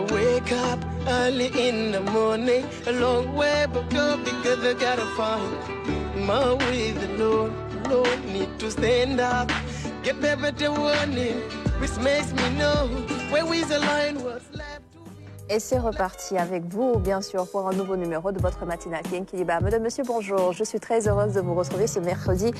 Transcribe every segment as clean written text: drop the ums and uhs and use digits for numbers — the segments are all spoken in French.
I wake up early in the morning, a long way but go because I gotta find my way. The Lord need to stand up, get better warning, which makes me know where is the line, what's left. Et c'est reparti avec vous, bien sûr, pour un nouveau numéro de votre matinale Kenkeliba. Mesdames, Messieurs, bonjour. Je suis très heureuse de vous retrouver ce mercredi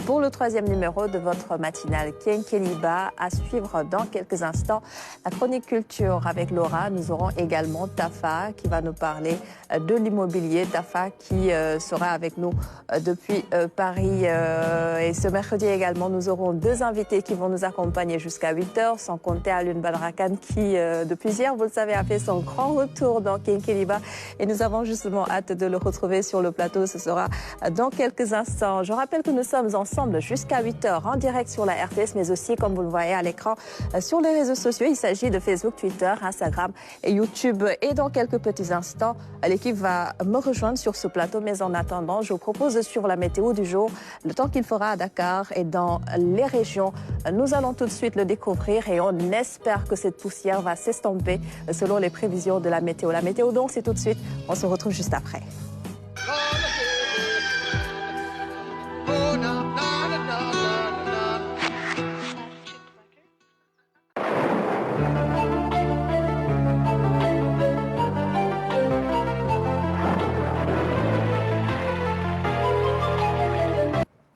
pour le 3e numéro de votre matinale Kenkeliba. À suivre dans quelques instants la chronique culture avec Laura. Nous aurons également Tafa qui va nous parler de l'immobilier. Tafa qui sera avec nous depuis Paris. Et ce mercredi également, nous aurons 2 invités qui vont nous accompagner jusqu'à 8h, sans compter Alioune Badara Kane qui, depuis hier, vous le savez, a fait son grand retour dans Kenkeliba et nous avons justement hâte de le retrouver sur le plateau. Ce sera dans quelques instants. Je rappelle que nous sommes ensemble jusqu'à 8h en direct sur la RTS, mais aussi, comme vous le voyez à l'écran, sur les réseaux sociaux. Il s'agit de Facebook, Twitter, Instagram et YouTube. Et dans quelques petits instants, l'équipe va me rejoindre sur ce plateau. Mais en attendant, je vous propose de suivre la météo du jour, le temps qu'il fera à Dakar et dans les régions. Nous allons tout de suite le découvrir et on espère que cette poussière va s'estomper selon les prévisions de la météo. La météo donc, c'est tout de suite. On se retrouve juste après.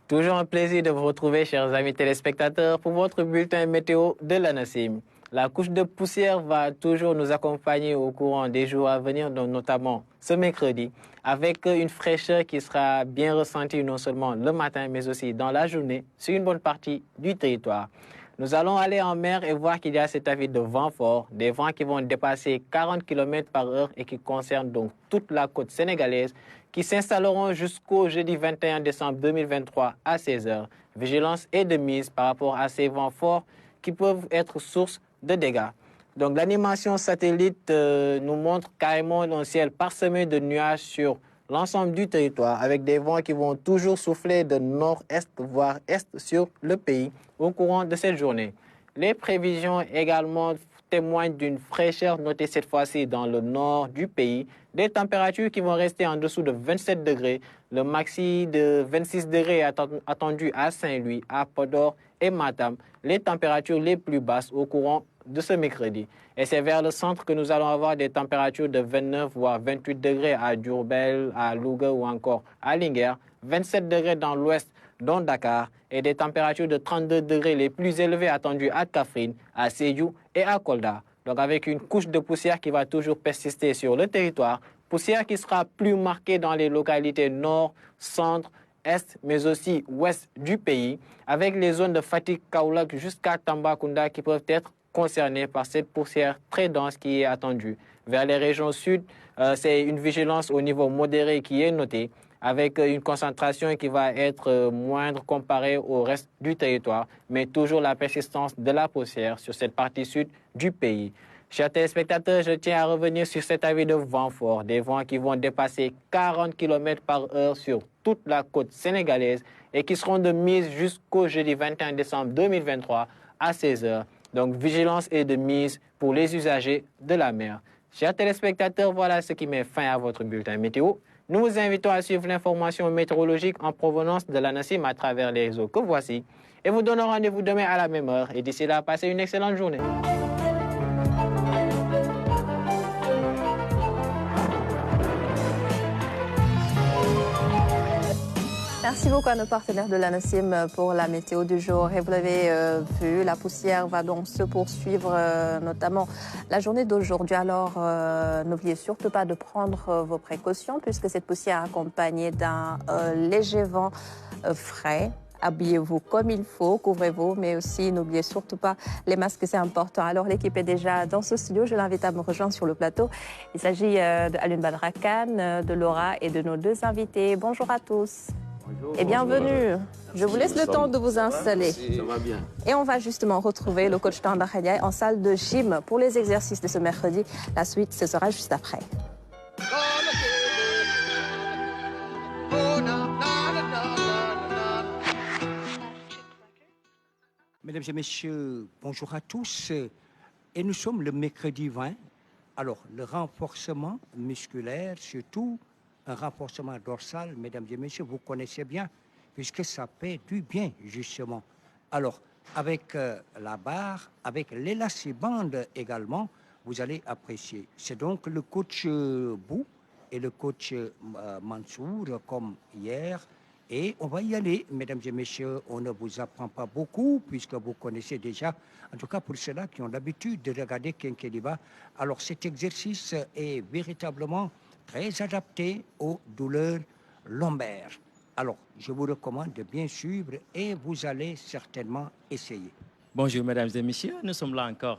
Toujours un plaisir de vous retrouver, chers amis téléspectateurs, pour votre bulletin météo de l'ANACIM. La couche de poussière va toujours nous accompagner au courant des jours à venir, donc notamment ce mercredi, avec une fraîcheur qui sera bien ressentie non seulement le matin, mais aussi dans la journée, sur une bonne partie du territoire. Nous allons aller en mer et voir qu'il y a cet avis de vent fort, des vents qui vont dépasser 40 km/h et qui concernent donc toute la côte sénégalaise, qui s'installeront jusqu'au jeudi 21 décembre 2023 à 16h. Vigilance et de mise par rapport à ces vents forts qui peuvent être source de dégâts. Donc l'animation satellite nous montre carrément un ciel parsemé de nuages sur l'ensemble du territoire, avec des vents qui vont toujours souffler de nord-est voire est sur le pays au courant de cette journée. Les prévisions également témoignent d'une fraîcheur notée cette fois-ci dans le nord du pays, des températures qui vont rester en dessous de 27 degrés, le maxi de 26 degrés est attendu à Saint-Louis, à Podor et Matam, les températures les plus basses au courant de ce mercredi. Et c'est vers le centre que nous allons avoir des températures de 29 voire 28 degrés à Diourbel, à Louga ou encore à Linguère, 27 degrés dans l'ouest, dont Dakar, et des températures de 32 degrés les plus élevées attendues à Kaffrine, à Sédhiou et à Kolda. Donc avec une couche de poussière qui va toujours persister sur le territoire, poussière qui sera plus marquée dans les localités nord, centre, est, mais aussi ouest du pays, avec les zones de Fatick, Kaolack jusqu'à Tambacounda qui peuvent être concernées par cette poussière très dense qui est attendue. Vers les régions sud, c'est une vigilance au niveau modéré qui est notée, avec une concentration qui va être moindre comparée au reste du territoire, mais toujours la persistance de la poussière sur cette partie sud du pays. Chers téléspectateurs, je tiens à revenir sur cet avis de vent fort, des vents qui vont dépasser 40 km/h sur toute la côte sénégalaise et qui seront de mise jusqu'au jeudi 21 décembre 2023 à 16h. Donc, vigilance et de mise pour les usagers de la mer. Chers téléspectateurs, voilà ce qui met fin à votre bulletin météo. Nous vous invitons à suivre l'information météorologique en provenance de l'ANACIM à travers les réseaux que voici. Et vous donnons rendez-vous demain à la même heure. Et d'ici là, passez une excellente journée. Merci beaucoup à nos partenaires de l'ANACIM pour la météo du jour. Et vous l'avez vu, la poussière va donc se poursuivre, notamment la journée d'aujourd'hui. Alors, n'oubliez surtout pas de prendre vos précautions puisque cette poussière est accompagnée d'un léger vent frais. Habillez-vous comme il faut, couvrez-vous, mais aussi n'oubliez surtout pas les masques, c'est important. Alors l'équipe est déjà dans ce studio, je l'invite à me rejoindre sur le plateau. Il s'agit d'Alioune Badara Kane, de Laura et de nos 2 invités. Bonjour à tous. Bonjour, et bienvenue. Je vous laisse le temps de vous installer. Ça va bien. Et on va justement retrouver le coach Tanda Khadiaye en salle de gym pour les exercices de ce mercredi. La suite, ce sera juste après. Mesdames et messieurs, bonjour à tous. Et nous sommes le mercredi 20 Alors, le renforcement musculaire, surtout un renforcement dorsal, mesdames et messieurs, vous connaissez bien, puisque ça fait du bien, justement. Alors, avec la barre, avec l'élastibande également, vous allez apprécier. C'est donc le coach Bou et le coach Mansour, comme hier. Et on va y aller, mesdames et messieurs. On ne vous apprend pas beaucoup, puisque vous connaissez déjà, en tout cas pour ceux-là qui ont l'habitude de regarder Kenkeliba. Alors cet exercice est véritablement très adapté aux douleurs lombaires. Alors, je vous recommande de bien suivre et vous allez certainement essayer. Bonjour mesdames et messieurs, nous sommes là encore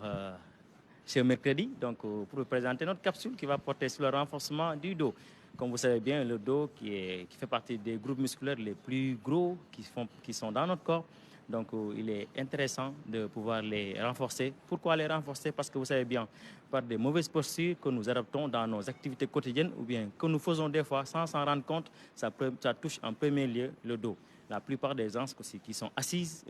ce mercredi pour vous présenter notre capsule qui va porter sur le renforcement du dos. Comme vous savez bien, le dos qui fait partie des groupes musculaires les plus gros qui sont dans notre corps. Donc il est intéressant de pouvoir les renforcer. Pourquoi les renforcer? Parce que vous savez bien, par des mauvaises postures que nous adoptons dans nos activités quotidiennes ou bien que nous faisons des fois sans s'en rendre compte, ça touche en premier lieu le dos. La plupart des gens qui sont assises,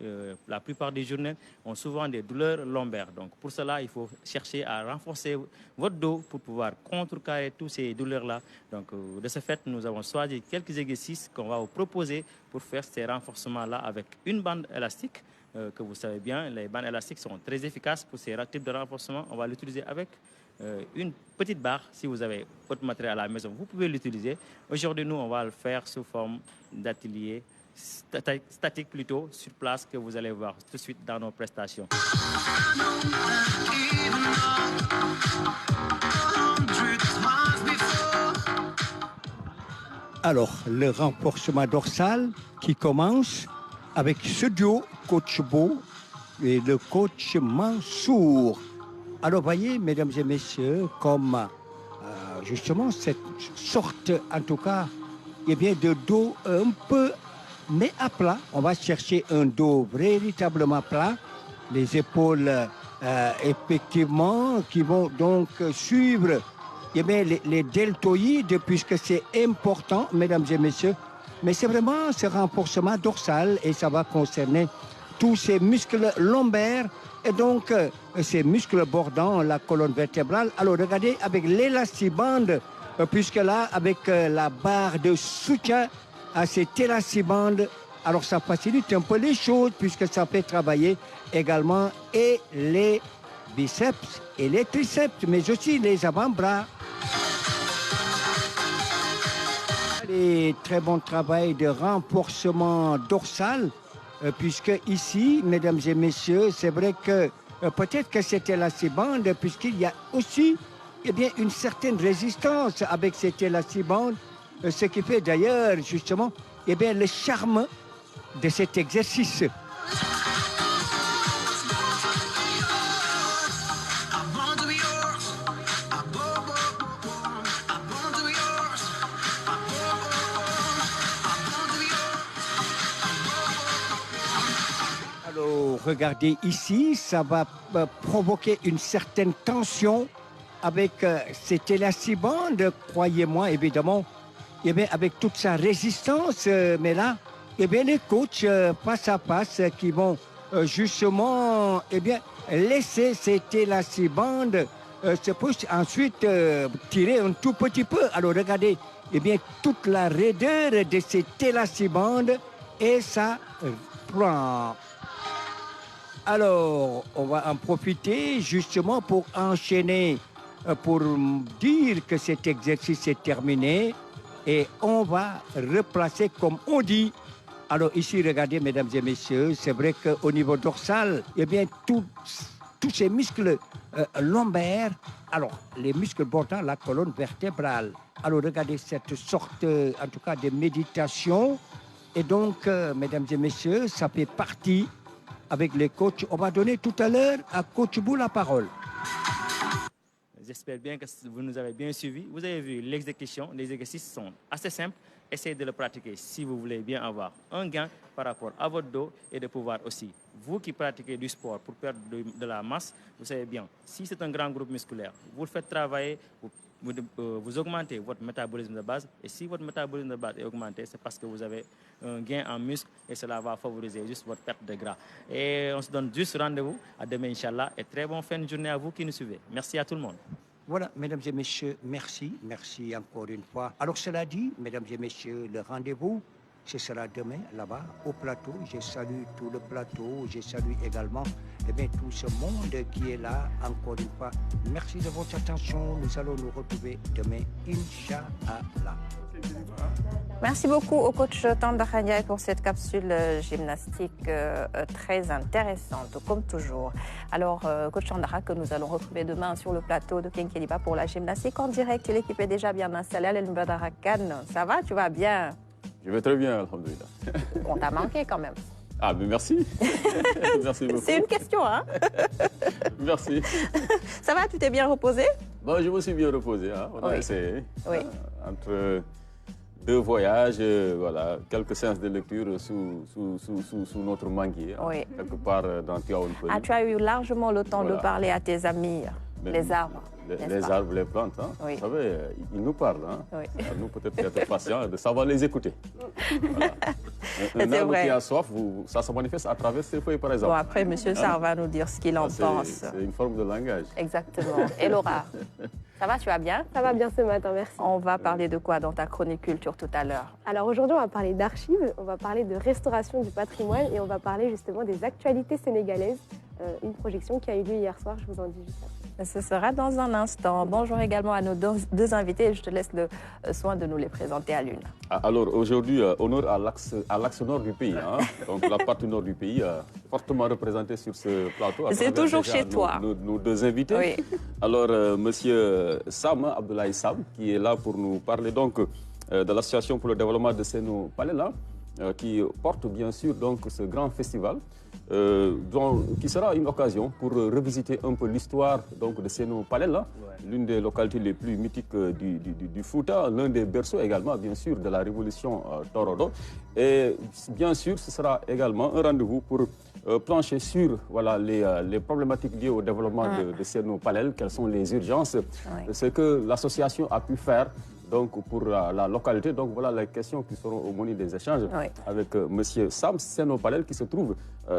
la plupart des journées, ont souvent des douleurs lombaires. Donc pour cela, il faut chercher à renforcer votre dos pour pouvoir contrecarrer toutes ces douleurs-là. Donc de ce fait, nous avons choisi quelques exercices qu'on va vous proposer pour faire ces renforcements-là avec une bande élastique, que vous savez bien, les bandes élastiques sont très efficaces pour ces types de renforcement. On va l'utiliser avec une petite barre. Si vous avez votre matériel à la maison, vous pouvez l'utiliser. Aujourd'hui, nous, on va le faire sous forme d'atelier statique plutôt, sur place, que vous allez voir tout de suite dans nos prestations. Alors, le renforcement dorsal qui commence avec ce duo, coach Beau et le coach Mansour. Alors, voyez, mesdames et messieurs, comme justement cette sorte, en tout cas, eh bien, de dos un peu mais à plat. On va chercher un dos véritablement plat, les épaules effectivement qui vont donc suivre eh bien, les deltoïdes, puisque c'est important, mesdames et messieurs. Mais c'est vraiment ce renforcement dorsal et ça va concerner tous ces muscles lombaires et donc ces muscles bordant la colonne vertébrale. Alors regardez avec l'élastibande, puisque là, avec la barre de soutien à cette élastibande, alors ça facilite un peu les choses puisque ça fait travailler également et les biceps et les triceps, mais aussi les avant-bras. Et très bon travail de renforcement dorsal, puisque ici, mesdames et messieurs, c'est vrai que peut-être que cette élastibande, puisqu'il y a aussi eh bien, une certaine résistance avec cette élastibande, ce qui fait d'ailleurs justement eh bien, le charme de cet exercice. Alors, regardez ici, ça va provoquer une certaine tension avec cette élastibande, croyez-moi, évidemment, eh bien, avec toute sa résistance, mais là, eh bien, les coachs face à face qui vont justement eh bien, laisser cette élastibande se pousse ensuite tirer un tout petit peu. Alors regardez, eh bien, toute la raideur de cette élastibande et ça prend. Alors, on va en profiter justement pour enchaîner, pour dire que cet exercice est terminé. Et on va replacer comme on dit. Alors ici, regardez, mesdames et messieurs, c'est vrai qu'au niveau dorsal, eh bien, tous ces muscles lombaires, alors les muscles bordant la colonne vertébrale. Alors regardez cette sorte, en tout cas, de méditation. Et donc, mesdames et messieurs, ça fait partie avec les coachs. On va donner tout à l'heure à Coach Bou la parole. J'espère bien que vous nous avez bien suivis. Vous avez vu l'exécution, les exercices sont assez simples. Essayez de le pratiquer si vous voulez bien avoir un gain par rapport à votre dos et de pouvoir aussi, vous qui pratiquez du sport pour perdre de la masse, vous savez bien, si c'est un grand groupe musculaire, vous le faites travailler, vous augmentez votre métabolisme de base. Et si votre métabolisme de base est augmenté, c'est parce que vous avez un gain en muscle et cela va favoriser juste votre perte de gras. Et on se donne juste rendez-vous à demain, Inch'Allah. Et très bonne fin de journée à vous qui nous suivez. Merci à tout le monde. Voilà, mesdames et messieurs, merci. Merci encore une fois. Alors, cela dit, mesdames et messieurs, le rendez-vous, ce sera demain, là-bas, au plateau. Je salue tout le plateau. Je salue également tout ce monde qui est là. Encore une fois, merci de votre attention. Nous allons nous retrouver demain, Inch'Allah. Merci beaucoup au coach Tandakha Ndiaye pour cette capsule gymnastique très intéressante, comme toujours. Alors, coach Tandakha, que nous allons retrouver demain sur le plateau de Kenkeliba pour la gymnastique en direct. L'équipe est déjà bien installée. Alain Badara Kane, ça va? Tu vas bien? Je vais très bien, alhamdoulilah. On t'a manqué quand même. Ah, mais merci. Merci beaucoup. C'est une question, hein? Merci. Ça va? Tu t'es bien reposé? Bon, je me suis bien reposé. Hein. On a essayé. Oui. Entre deux voyages, voilà, quelques séances de lecture sous notre manguier, hein, Oui. quelque part dans Tiaounpoli. Ah, tu as eu largement le temps Voilà. de parler à tes amis, les arbres. Les arbres, les plantes, hein. Oui. Vous savez, ils nous parlent. Hein. Oui. À nous, peut-être être patients, de savoir les écouter. Voilà. Un arbre vrai. qui a soif, ça se manifeste à travers ses feuilles, par exemple. Bon, après, M. Sarr va nous dire ce qu'il en pense. C'est une forme de langage. Exactement. Et Laura, ça va, tu vas bien? Ça va bien ce matin, merci. On va parler de quoi dans ta chronique culture tout à l'heure? Alors aujourd'hui, on va parler d'archives, on va parler de restauration du patrimoine et on va parler justement des actualités sénégalaises. Une projection qui a eu lieu hier soir, je vous en dis juste après. Ce sera dans un instant. Bonjour également à nos deux invités. Je te laisse le soin de nous les présenter à l'une. Alors aujourd'hui, honneur à l'axe nord du pays. Hein. Donc la partie nord du pays, fortement représentée sur ce plateau. C'est toujours chez toi. Nos deux invités. Oui. Alors, monsieur Sam, Abdoulaye Sam, qui est là pour nous parler donc de l'association pour le développement de Sénou Palela, qui porte bien sûr donc ce grand festival. Qui sera une occasion pour revisiter un peu l'histoire de Sénou Palela, l'une des localités les plus mythiques du Fouta, l'un des berceaux également, bien sûr, de la révolution Torodo. Et bien sûr, ce sera également un rendez-vous pour plancher sur les problématiques liées au développement de Sénou Palel, quelles sont les urgences, ce que l'association a pu faire pour la localité. Donc voilà les questions qui seront au menu des échanges avec monsieur Sam Sénou Palel qui se trouve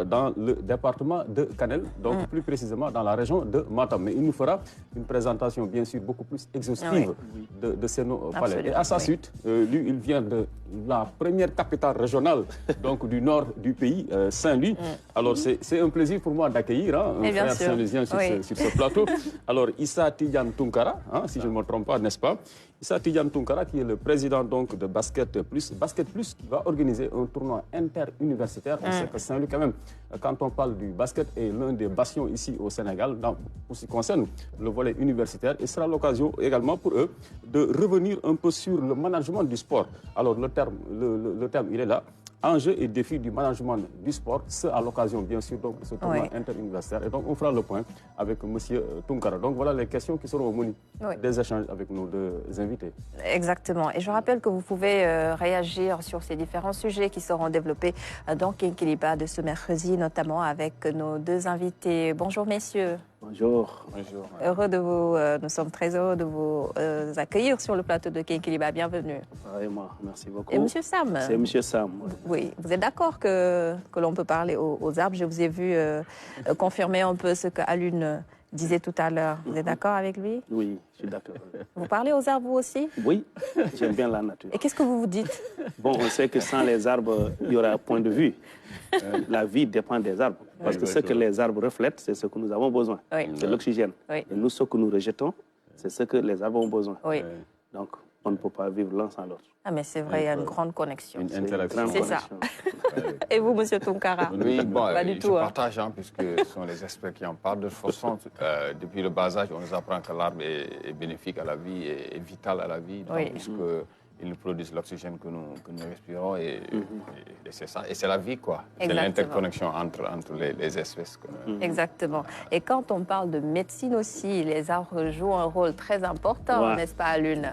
dans le département de Kanel, donc plus précisément dans la région de Matam. Mais il nous fera une présentation bien sûr beaucoup plus exhaustive de Sénou Palel. Et à sa suite, lui, il vient de la première capitale régionale donc du nord du pays, Saint-Louis. Alors c'est un plaisir pour moi d'accueillir un frère saint-louisien sur ce plateau. Alors Issa Tidiane Tunkara, si je ne me trompe pas, n'est-ce pas? Issa Tidiane Tunkara, qui est le président donc de Basket Plus. Basket Plus qui va organiser un tournoi interuniversitaire. On sait que Saint-Louis, quand même, quand on parle du basket, est l'un des bastions ici au Sénégal, pour ce qui concerne le volet universitaire. Et ce sera l'occasion également pour eux de revenir un peu sur le management du sport. Alors le terme, il est là. Enjeux et défis du management du sport, c'est à l'occasion, bien sûr, donc, de ce tournoi interuniversitaire. Et donc, on fera le point avec M. Tunkara. Donc, voilà les questions qui seront au menu des échanges avec nos deux invités. Exactement. Et je rappelle que vous pouvez réagir sur ces différents sujets qui seront développés dans Kenkeliba de ce mercredi, notamment avec nos deux invités. Bonjour, messieurs. Bonjour. Bonjour. Heureux de vous, nous sommes très heureux de vous accueillir sur le plateau de Kenkeliba. Bienvenue. Vraiment, merci beaucoup. Et M. Sam. C'est M. Sam. Oui, vous êtes d'accord que l'on peut parler aux arbres? Je vous ai vu confirmer un peu ce qu'Alune disait tout à l'heure. Vous êtes d'accord avec lui? Oui, je suis d'accord. Vous parlez aux arbres vous aussi? Oui, j'aime bien la nature. Et qu'est-ce que vous vous dites? Bon, on sait que sans les arbres, il y aura un point de vue. La vie dépend des arbres. Parce que ce que les arbres reflètent, c'est ce que nous avons besoin. C'est l'oxygène. Et nous, ce que nous rejetons, c'est ce que les arbres ont besoin. Donc, on ne peut pas vivre l'un sans l'autre. Ah, mais c'est vrai, il y a une grande connexion. Une interaction. C'est ça. Et vous, M. Tunkara? Oui, bon, pas du je tout, partage, puisque ce sont les experts qui en parlent. De toute façon, depuis le bas âge, on nous apprend que l'arbre est bénéfique à la vie, est vital à la vie, puisqu'ils produisent l'oxygène que nous respirons, et c'est ça. Et c'est la vie, quoi. C'est l'interconnexion entre les espèces. Exactement. Et quand on parle de médecine aussi, les arbres jouent un rôle très important, n'est-ce pas, Lune?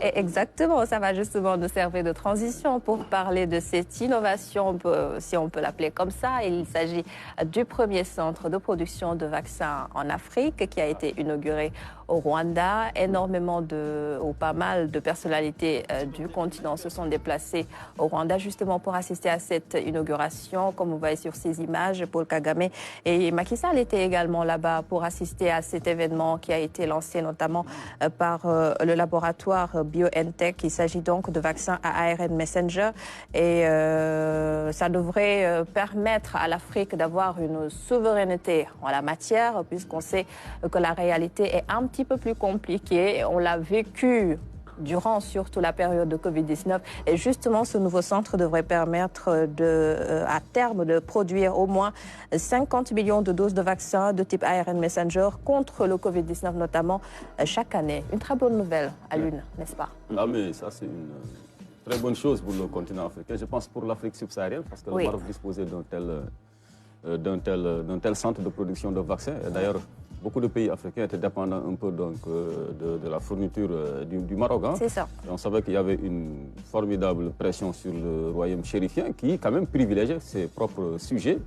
Et exactement, ça va justement nous servir de transition pour parler de cette innovation, si on peut l'appeler comme ça. Il s'agit du premier centre de production de vaccins en Afrique qui a été inauguré au Rwanda. Énormément ou pas mal de personnalités du continent se sont déplacés au Rwanda justement pour assister à cette inauguration. Comme vous voyez sur ces images, Paul Kagame et Macky Sall étaient également là-bas pour assister à cet événement qui a été lancé notamment par le laboratoire BioNTech. Il s'agit donc de vaccins à ARN Messenger et ça devrait permettre à l'Afrique d'avoir une souveraineté en la matière, puisqu'on sait que la réalité est un petit peu plus compliquée. On l'a vécu durant surtout la période de Covid-19. Et justement, ce nouveau centre devrait permettre à terme de produire au moins 50 millions de doses de vaccins de type ARN Messenger contre le Covid-19 notamment chaque année. Une très bonne nouvelle à l'une, n'est-ce pas? Ah mais ça c'est une très bonne chose pour le continent africain. Je pense pour l'Afrique subsaharienne parce que le Maroc disposait d'un tel centre de production de vaccins. D'ailleurs, beaucoup de pays africains étaient dépendants un peu donc, de la fourniture du Maroc. Hein. C'est ça. Et on savait qu'il y avait une formidable pression sur le royaume chérifien qui, quand même, privilégiait ses propres sujets.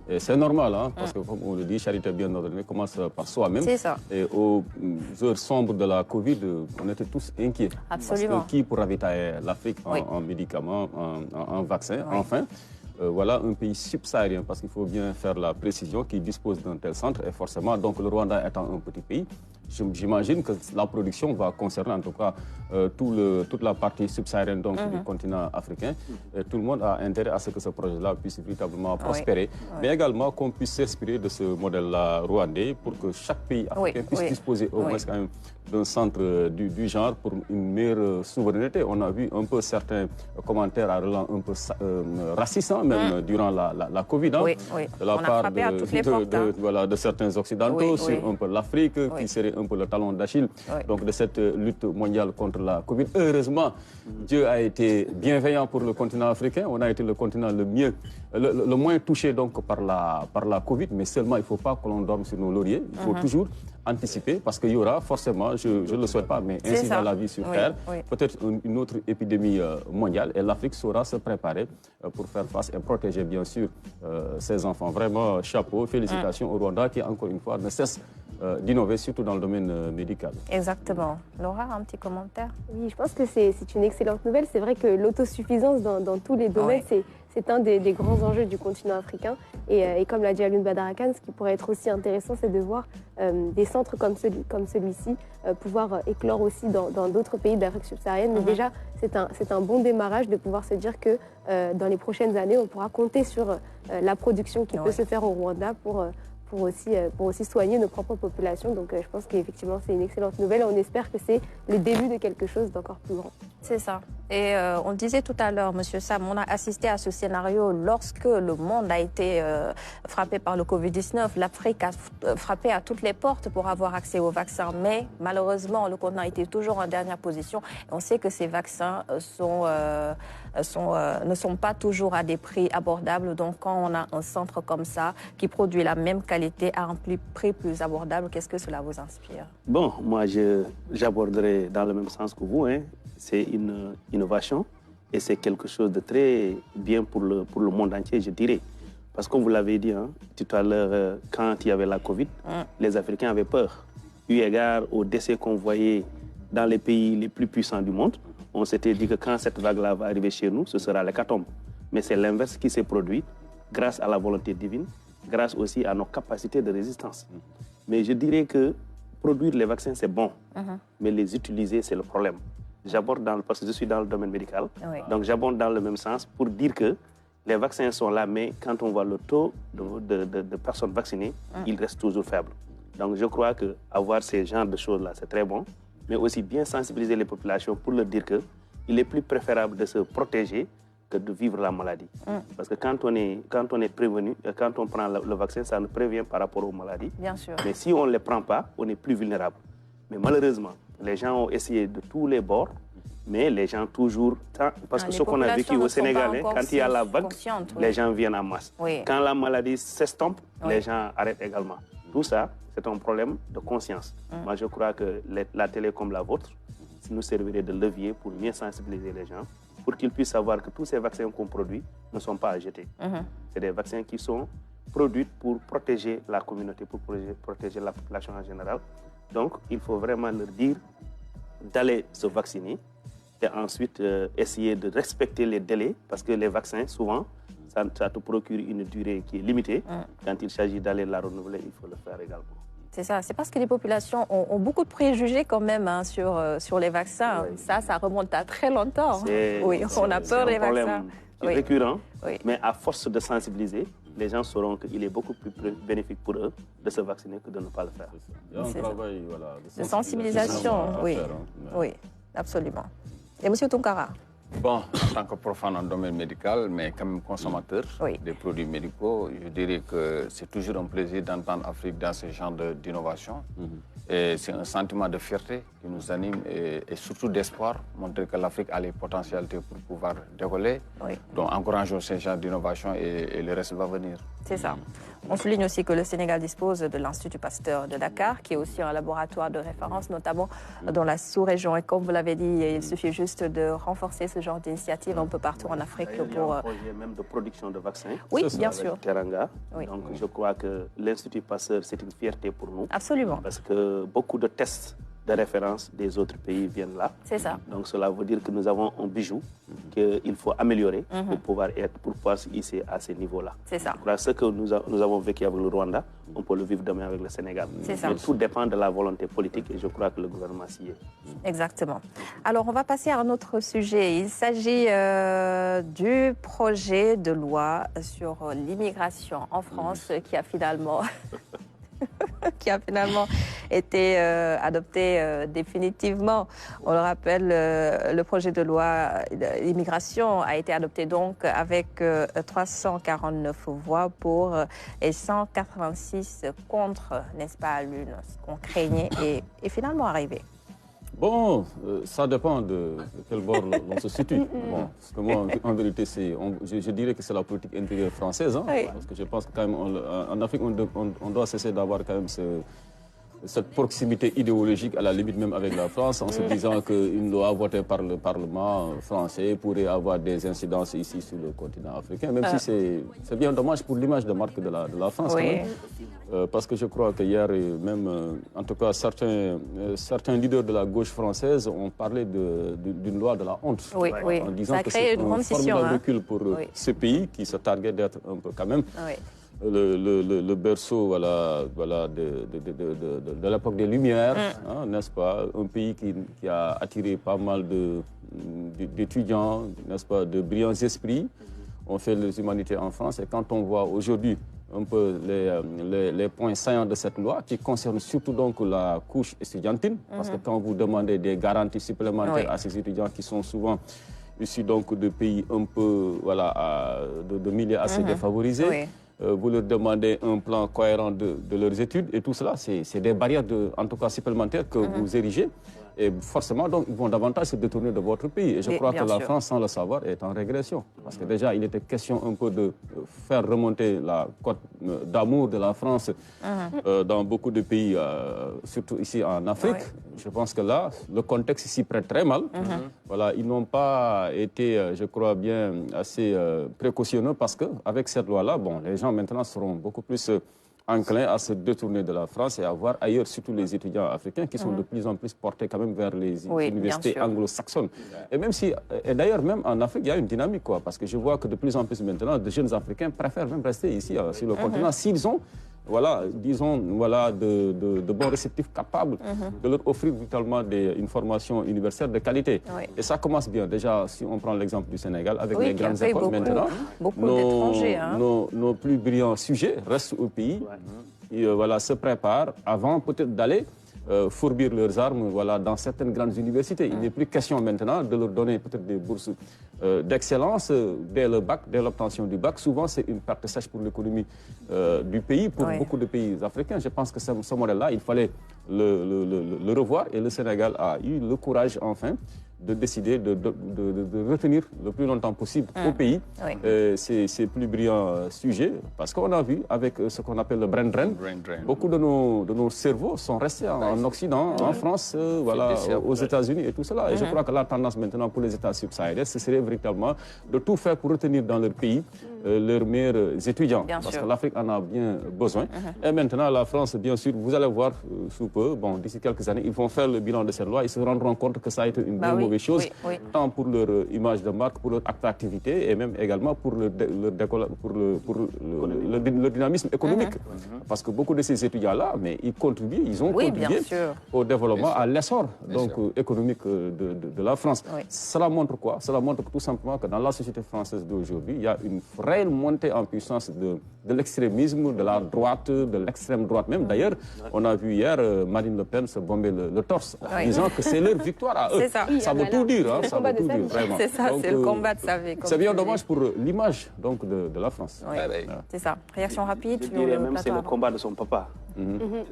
Et c'est normal, hein, parce que, comme on le dit, charité bien ordonnée commence par soi-même. C'est ça. Et aux heures sombres de la Covid, on était tous inquiets. Absolument. Parce que qui pour ravitailler l'Afrique en médicaments, en vaccins, enfin voilà un pays subsaharien, parce qu'il faut bien faire la précision, qui dispose d'un tel centre. Et forcément, donc le Rwanda étant un petit pays, j'imagine que la production va concerner en tout cas toute la partie subsaharienne donc, du continent africain. Et tout le monde a intérêt à ce que ce projet-là puisse véritablement prospérer. Mais également qu'on puisse s'inspirer de ce modèle-là rwandais pour que chaque pays africain puisse disposer au moins quand même d'un centre du genre pour une meilleure souveraineté. On a vu un peu certains commentaires à relance un peu racistes même durant la Covid, hein, de la part de certains Occidentaux sur un peu l'Afrique qui serait un peu le talon d'Achille donc de cette lutte mondiale contre la Covid. Heureusement, Dieu a été bienveillant pour le continent africain. On a été le continent le moins touché donc par la Covid, mais seulement il ne faut pas que l'on dorme sur nos lauriers. Il faut toujours anticiper parce qu'il y aura forcément, je ne le souhaite pas, mais ainsi dans la vie sur Terre, peut-être une autre épidémie mondiale et l'Afrique saura se préparer pour faire face et protéger bien sûr ses enfants. Vraiment, chapeau, félicitations au Rwanda qui, encore une fois, ne cesse d'innover, surtout dans le domaine médical. Exactement. Laura, un petit commentaire? Oui, je pense que c'est une excellente nouvelle. C'est vrai que l'autosuffisance dans tous les domaines, c'est un des grands enjeux du continent africain. Et comme l'a dit Alioune Badara Kane, ce qui pourrait être aussi intéressant, c'est de voir des centres comme celui-ci pouvoir éclore aussi dans d'autres pays d'Afrique subsaharienne. Mais déjà, c'est un bon démarrage de pouvoir se dire que dans les prochaines années, on pourra compter sur la production qui peut se faire au Rwanda pour aussi soigner nos propres populations. Donc je pense qu'effectivement, c'est une excellente nouvelle. On espère que c'est le début de quelque chose d'encore plus grand. C'est ça. Et on le disait tout à l'heure, Monsieur Sam, on a assisté à ce scénario lorsque le monde a été frappé par le Covid-19. L'Afrique a frappé à toutes les portes pour avoir accès aux vaccins. Mais malheureusement, le continent était toujours en dernière position. Et on sait que ces vaccins ne sont pas toujours à des prix abordables. Donc quand on a un centre comme ça qui produit la même qualité à un prix plus abordable, qu'est-ce que cela vous inspire? Bon, moi j'aborderai dans le même sens que vous. Hein. C'est une innovation et c'est quelque chose de très bien pour le monde entier, je dirais. Parce que comme vous l'avez dit tout à l'heure, quand il y avait la Covid, les Africains avaient peur. Eu égard aux décès qu'on voyait dans les pays les plus puissants du monde, on s'était dit que quand cette vague-là va arriver chez nous, ce sera l'hécatombe. Mais c'est l'inverse qui s'est produit grâce à la volonté divine, grâce aussi à nos capacités de résistance. Mais je dirais que produire les vaccins, c'est bon, mais les utiliser, c'est le problème. J'aborde parce que je suis dans le domaine médical, donc j'aborde dans le même sens pour dire que les vaccins sont là, mais quand on voit le taux de personnes vaccinées, il reste toujours faible. Donc je crois qu'avoir ces genres de choses-là, c'est très bon, mais aussi bien sensibiliser les populations pour leur dire qu'il est plus préférable de se protéger que de vivre la maladie. Parce que quand on est prévenu, quand on prend le vaccin, ça nous prévient par rapport aux maladies. Bien sûr. Mais si on ne les prend pas, on est plus vulnérable. Mais malheureusement, les gens ont essayé de tous les bords, mais les gens toujours... Parce que ce qu'on a vécu au Sénégal, quand il y a la vague, les gens viennent en masse. Quand la maladie s'estompe, les gens arrêtent également. Tout ça, c'est un problème de conscience. Moi, je crois que la télé comme la vôtre nous servirait de levier pour mieux sensibiliser les gens, pour qu'ils puissent savoir que tous ces vaccins qu'on produit ne sont pas à jeter. C'est des vaccins qui sont produits pour protéger la communauté, pour protéger la population en général. Donc, il faut vraiment leur dire d'aller se vacciner et ensuite essayer de respecter les délais, parce que les vaccins, souvent, ça te procure une durée qui est limitée. Quand il s'agit d'aller la renouveler, il faut le faire également. C'est ça, c'est parce que les populations ont beaucoup de préjugés quand même hein, sur les vaccins. Oui. Ça remonte à très longtemps. Oui, on a peur des vaccins. C'est récurrent, mais à force de sensibiliser, les gens sauront qu'il est beaucoup plus bénéfique pour eux de se vacciner que de ne pas le faire. Il y a un travail de sensibilisation, oui. Oui, absolument. Et M. Tounkara? Bon, en tant que profane en domaine médical, mais quand même consommateur des produits médicaux, je dirais que c'est toujours un plaisir d'entendre l'Afrique dans ce genre d'innovation. Et c'est un sentiment de fierté qui nous anime et surtout d'espoir, montrer que l'Afrique a les potentialités pour pouvoir décoller. Donc encourageons ce genre d'innovation et le reste va venir. C'est ça. On souligne aussi que le Sénégal dispose de l'Institut Pasteur de Dakar, qui est aussi un laboratoire de référence, notamment dans la sous-région. Et comme vous l'avez dit, il suffit juste de renforcer ce genre d'initiative un peu partout en Afrique. Il y a un projet même de production de vaccins. Oui, bien sûr. Teranga. Donc je crois que l'Institut Pasteur, c'est une fierté pour nous. Absolument. Parce que beaucoup de tests de référence des autres pays viennent là. C'est ça. Donc cela veut dire que nous avons un bijou qu'il faut améliorer pour pouvoir se hisser à ces niveaux-là. C'est ça. Ce que nous avons vécu avec le Rwanda, on peut le vivre demain avec le Sénégal. C'est ça. Mais tout dépend de la volonté politique et je crois que le gouvernement s'y est. Exactement. Alors on va passer à un autre sujet. Il s'agit du projet de loi sur l'immigration en France qui a finalement... été adopté définitivement. On le rappelle, le projet de loi d'immigration a été adopté donc avec 349 voix pour et 186 contre, n'est-ce pas, l'une, ce qu'on craignait est finalement arrivé. Bon, ça dépend de quel bord l'on se situe. Bon, parce que moi, en vérité, je dirais que c'est la politique intérieure française. Hein, parce que je pense que quand même, en Afrique, on doit cesser d'avoir quand même cette proximité idéologique, à la limite même avec la France, en se disant qu'une loi votée par le Parlement français pourrait avoir des incidences ici sur le continent africain, même si c'est bien dommage pour l'image de marque de la France. Quand même. Parce que je crois qu'hier, même, en tout cas, certains leaders de la gauche française ont parlé d'une loi de la honte, en disant que c'est un formidable recul pour ce pays qui se targuait d'être un peu quand même le berceau de l'époque des Lumières, hein, n'est-ce pas? Un pays qui a attiré pas mal d'étudiants, n'est-ce pas, de brillants esprits. On fait les humanités en France et quand on voit aujourd'hui un peu les points saillants de cette loi qui concernent surtout donc la couche estudiantine, parce que quand vous demandez des garanties supplémentaires à ces étudiants qui sont souvent issus donc de pays un peu de milieux assez défavorisés, vous leur demandez un plan cohérent de leurs études et tout cela, c'est des barrières en tout cas supplémentaires que vous érigez. Et forcément, donc, ils vont davantage se détourner de votre pays. Et je crois que la France, sans le savoir, est en régression. Parce que déjà, il était question un peu de faire remonter la cote d'amour de la France dans beaucoup de pays, surtout ici en Afrique. Je pense que là, le contexte s'y prête très mal. Voilà, ils n'ont pas été, je crois bien, assez précautionneux parce qu'avec cette loi-là, bon, les gens maintenant seront beaucoup plus... enclins à se détourner de la France et à voir ailleurs, surtout les étudiants africains qui sont de plus en plus portés quand même vers les universités anglo-saxonnes. Et même si, et d'ailleurs même en Afrique, il y a une dynamique, quoi, parce que je vois que de plus en plus maintenant, de jeunes Africains préfèrent même rester ici, sur le continent, s'ils ont, de bons réceptifs capables de leur offrir véritablement une formation universitaire de qualité. Et ça commence bien. Déjà, si on prend l'exemple du Sénégal, avec les grandes écoles maintenant, nos plus brillants sujets restent au pays, et, se préparent avant peut-être d'aller fourbir leurs armes dans certaines grandes universités. Il n'est plus question maintenant de leur donner peut-être des bourses d'excellence dès le bac, dès l'obtention du bac. Souvent, c'est une perte sèche pour l'économie du pays, pour beaucoup de pays africains. Je pense que ce modèle-là, il fallait le revoir et le Sénégal a eu le courage, enfin, de décider de retenir le plus longtemps possible au pays ces plus brillants sujets. Parce qu'on a vu, avec ce qu'on appelle le brain drain, beaucoup de nos cerveaux sont restés en Occident, en France, aux États-Unis et tout cela. Et je crois que la tendance maintenant pour les États subsahariens, ce serait véritablement de tout faire pour retenir dans leur pays leurs meilleurs étudiants. Parce que l'Afrique en a bien besoin. Et maintenant, la France, bien sûr, vous allez voir sous peu, bon, d'ici quelques années, ils vont faire le bilan de cette loi. Ils se rendront compte que ça a été une bien mauvaise chose, tant pour leur image de marque, pour leur attractivité et même également pour le dynamisme économique. Parce que beaucoup de ces étudiants-là, mais ils contribuent, ils ont contribué au développement, à l'essor économique de la France. Cela montre quoi? Cela montre tout simplement que dans la société française d'aujourd'hui, il y a une réelle montée en puissance de l'extrémisme, de la droite, de l'extrême droite même. D'ailleurs, on a vu hier Marine Le Pen se bomber le torse, en disant que c'est leur victoire à eux. Ça veut tout dire, hein, ça veut tout dire, vraiment. C'est ça, c'est le combat de sa vie. C'est bien dommage pour l'image de la France. C'est ça. Réaction rapide? Je dirais même c'est le combat de son papa.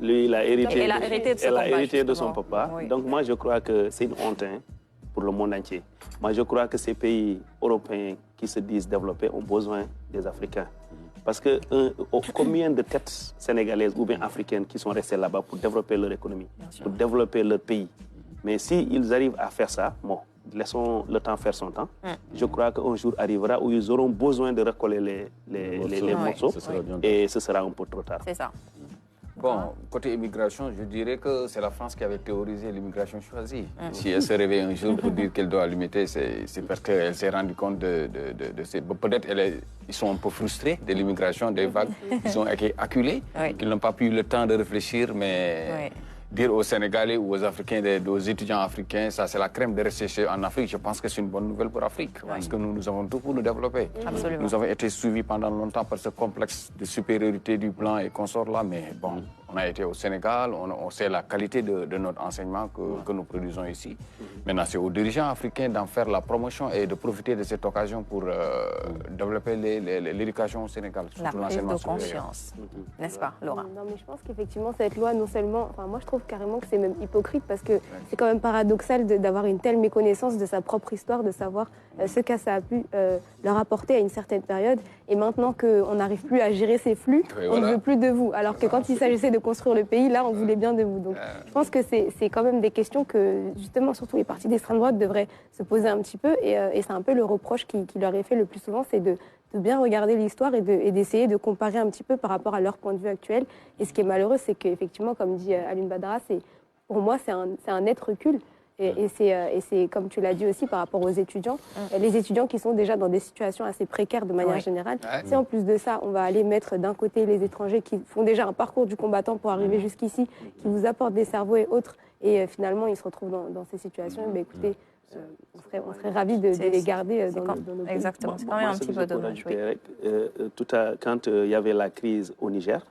Lui, il a hérité, de son papa. Donc moi, je crois que c'est une honte pour le monde entier. Moi, je crois que ces pays européens qui se disent développés ont besoin des Africains. Parce que combien de têtes sénégalaises ou bien africaines qui sont restées là-bas pour développer leur économie, pour développer leur pays. Mais s'ils arrivent à faire ça, bon, laissons le temps faire son temps. Je crois qu'un jour arrivera où ils auront besoin de recoller les morceaux et ce sera un peu trop tard. C'est ça. Bon, côté immigration, je dirais que c'est la France qui avait théorisé l'immigration choisie. Si elle se réveille un jour pour dire qu'elle doit limiter, c'est parce qu'elle s'est rendue compte de ces... Peut-être ils sont un peu frustrés de l'immigration, des vagues. Ils ont été acculés, qu'ils n'ont pas eu le temps de réfléchir, mais... Dire aux Sénégalais ou aux Africains, aux étudiants africains, ça c'est la crème de rester en Afrique, je pense que c'est une bonne nouvelle pour l'Afrique. Parce que nous avons tout pour nous développer. Absolument. Nous avons été suivis pendant longtemps par ce complexe de supériorité du blanc et consorts là, mais bon, on a été au Sénégal, on sait la qualité de notre enseignement que nous produisons ici. Maintenant, c'est aux dirigeants africains d'en faire la promotion et de profiter de cette occasion pour développer l'éducation au Sénégal. La prise de conscience, n'est-ce pas, Laura? Non, mais je pense qu'effectivement, cette loi, non seulement... Enfin, moi, je trouve carrément que c'est même hypocrite parce que c'est quand même paradoxal d'avoir une telle méconnaissance de sa propre histoire, de savoir ce que ça a pu leur apporter à une certaine période. Et maintenant qu'on n'arrive plus à gérer ces flux, on ne veut plus de vous. Alors que quand il s'agissait de construire le pays, là, on voulait bien de vous. Donc, je pense que c'est quand même des questions que, justement, surtout les partis d'extrême droite devraient se poser un petit peu. Et c'est un peu le reproche qui leur est fait le plus souvent, c'est de bien regarder l'histoire et d'essayer de comparer un petit peu par rapport à leur point de vue actuel. Et ce qui est malheureux, c'est qu'effectivement, comme dit Alioune Badara, pour moi, c'est un net recul. Et c'est, comme tu l'as dit aussi, par rapport aux étudiants, les étudiants qui sont déjà dans des situations assez précaires de manière générale. Si en plus de ça, on va aller mettre d'un côté les étrangers qui font déjà un parcours du combattant pour arriver jusqu'ici, qui vous apportent des cerveaux et autres, et finalement, ils se retrouvent dans ces situations, écoutez... on serait ravis de les garder dans nos pays. Exactement, c'est quand même un petit peu dommage. Quand il y avait la crise au Niger,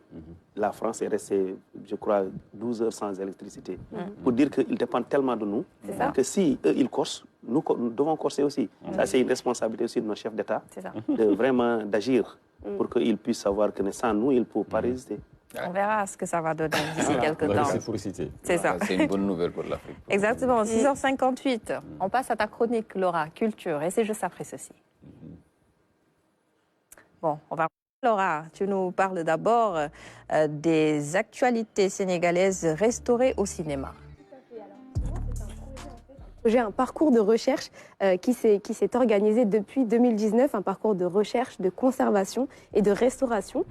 la France est restée, je crois, 12 heures sans électricité. Pour dire qu'ils dépendent tellement de nous que si eux, ils corsent, nous devons corser aussi. Ça, c'est une responsabilité aussi de nos chefs d'État, d'agir pour qu'ils puissent savoir que sans nous, ils ne peuvent pas résister. On verra ce que ça va donner d'ici quelques temps. C'est ça. C'est une bonne nouvelle pour l'Afrique. Exactement. 6h58. On passe à ta chronique, Laura, culture. Et c'est juste après ceci. Bon, on va... Laura, tu nous parles d'abord des actualités sénégalaises restaurées au cinéma. J'ai un parcours de recherche qui s'est organisé depuis 2019, un parcours de recherche, de conservation et de restauration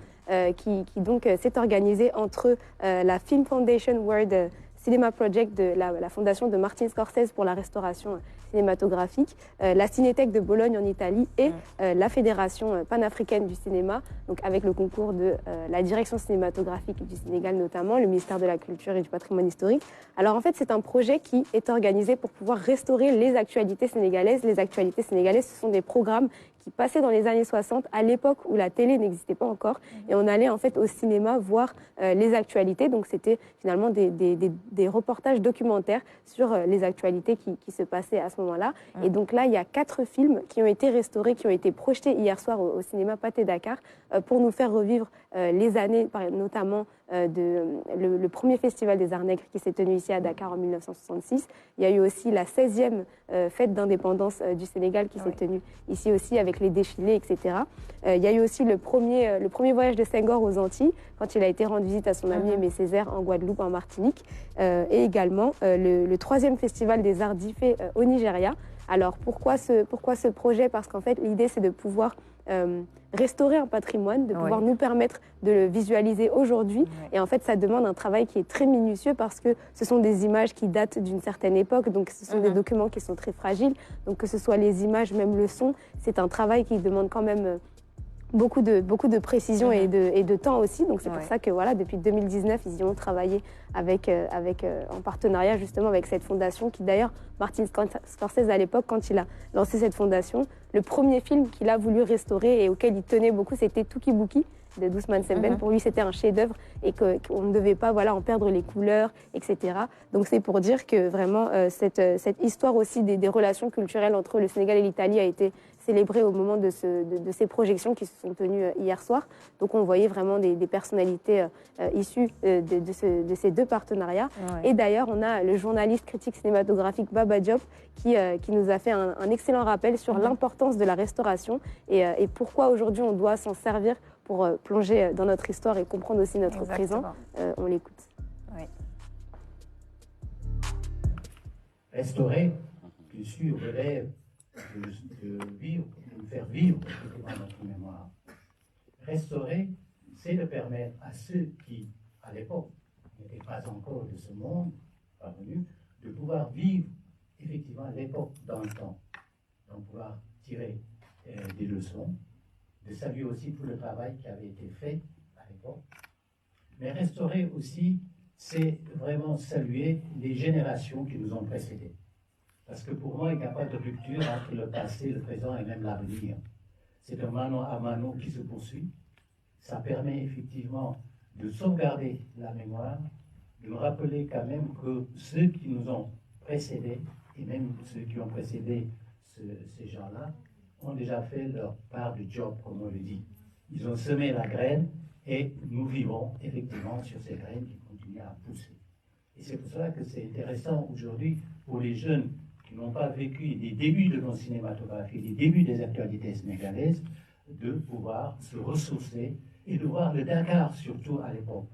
qui donc s'est organisé entre la Film Foundation World Cinema Project de la fondation de Martin Scorsese pour la restauration cinématographique, la Cinétech de Bologne en Italie et la Fédération panafricaine du cinéma, donc avec le concours de la direction cinématographique du Sénégal notamment, le ministère de la Culture et du Patrimoine historique. Alors en fait, c'est un projet qui est organisé pour pouvoir restaurer les actualités sénégalaises. Les actualités sénégalaises, ce sont des programmes qui passaient dans les années 60, à l'époque où la télé n'existait pas encore. Et on allait en fait au cinéma voir les actualités. Donc c'était finalement des reportages documentaires sur les actualités qui se passaient à ce moment-là. Et donc là, il y a 4 films qui ont été restaurés, qui ont été projetés hier soir au cinéma Pathé Dakar pour nous faire revivre les années, notamment le premier festival des Arts Nègres qui s'est tenu ici à Dakar en 1966. Il y a eu aussi la 16e fête d'indépendance du Sénégal qui s'est tenue ici aussi avec les défilés, etc. Il y a eu aussi le premier voyage de Senghor aux Antilles, quand il a été rendre visite à son ami Aimé Césaire en Guadeloupe, en Martinique. Et également le 3e festival des Arts d'Ifé au Nigeria, Alors pourquoi ce projet? Parce qu'en fait, l'idée, c'est de pouvoir restaurer un patrimoine, de pouvoir nous permettre de le visualiser aujourd'hui. Et en fait, ça demande un travail qui est très minutieux parce que ce sont des images qui datent d'une certaine époque, donc ce sont des documents qui sont très fragiles. Donc que ce soit les images, même le son, c'est un travail qui demande quand même beaucoup de précision et de temps aussi. Donc c'est pour ça que voilà, depuis 2019, ils y ont travaillé en partenariat justement avec cette fondation qui d'ailleurs, Martin Scorsese à l'époque, quand il a lancé cette fondation, le premier film qu'il a voulu restaurer et auquel il tenait beaucoup, c'était Tuki Buki de Ousmane Sembène. Pour lui, c'était un chef-d'œuvre et qu'on ne devait pas en perdre les couleurs, etc. Donc c'est pour dire que vraiment cette histoire aussi des relations culturelles entre le Sénégal et l'Italie a été célébrée au moment de ces projections qui se sont tenues hier soir. Donc on voyait vraiment des personnalités issues de ces deux partenariats. Et d'ailleurs, on a le journaliste critique cinématographique Baba Diop qui nous a fait un excellent rappel sur l'importance de la restauration et pourquoi aujourd'hui on doit s'en servir pour plonger dans notre histoire et comprendre aussi notre présent. On l'écoute. Restaurer, bien sûr, relève de faire vivre notre mémoire. Restaurer, c'est de permettre à ceux qui, à l'époque, n'étaient pas encore de ce monde parvenus, de pouvoir vivre effectivement l'époque dans le temps, donc pouvoir tirer des leçons, de saluer aussi tout le travail qui avait été fait à l'époque. Mais restaurer aussi, c'est vraiment saluer les générations qui nous ont précédés. Parce que pour moi, il n'y a pas de rupture entre le passé, le présent et même l'avenir. C'est un mano à mano qui se poursuit. Ça permet effectivement de sauvegarder la mémoire, de nous rappeler quand même que ceux qui nous ont précédés, et même ceux qui ont précédé ces gens-là, ont déjà fait leur part du job, comme on le dit. Ils ont semé la graine et nous vivons effectivement sur ces graines qui continuent à pousser. Et c'est pour cela que c'est intéressant aujourd'hui pour les jeunes qui n'ont pas vécu des débuts de nos cinématographies, des débuts des actualités sénégalaises, de pouvoir se ressourcer et de voir le Dakar surtout à l'époque.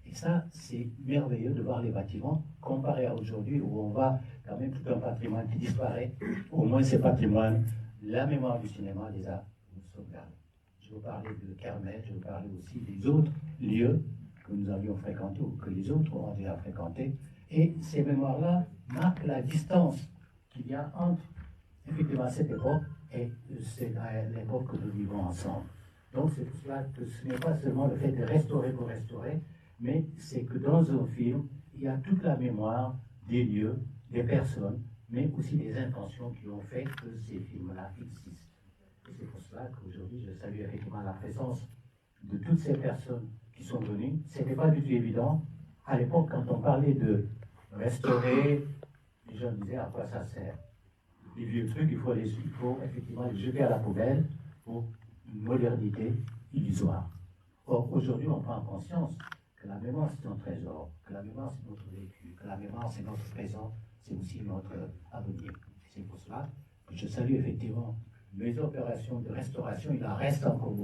Et ça, c'est merveilleux de voir les bâtiments comparé à aujourd'hui où on voit quand même tout un patrimoine qui disparaît. Au moins ces patrimoines, la mémoire du cinéma les a sauvegardés. Je veux parler de Carmel, je veux parler aussi des autres lieux que nous avions fréquentés ou que les autres ont déjà fréquentés. Et ces mémoires-là marquent la distance qu'il y a entre effectivement cette époque et l'époque que nous vivons ensemble. Donc c'est pour cela que ce n'est pas seulement le fait de restaurer pour restaurer, mais c'est que dans un film, il y a toute la mémoire des lieux, des personnes, mais aussi des intentions qui ont fait que ces films-là existent. Et c'est pour cela qu'aujourd'hui, je salue effectivement la présence de toutes ces personnes qui sont venues. Ce n'était pas du tout évident. À l'époque, quand on parlait de restaurer, les gens disaient à quoi ça sert. Les vieux trucs, il faut effectivement les jeter à la poubelle pour une modernité illusoire. Or, aujourd'hui, on prend conscience que la mémoire, c'est un trésor, que la mémoire, c'est notre vécu, que la mémoire, c'est notre présent, c'est aussi notre avenir. C'est pour cela que je salue effectivement mes opérations de restauration. Il en reste encore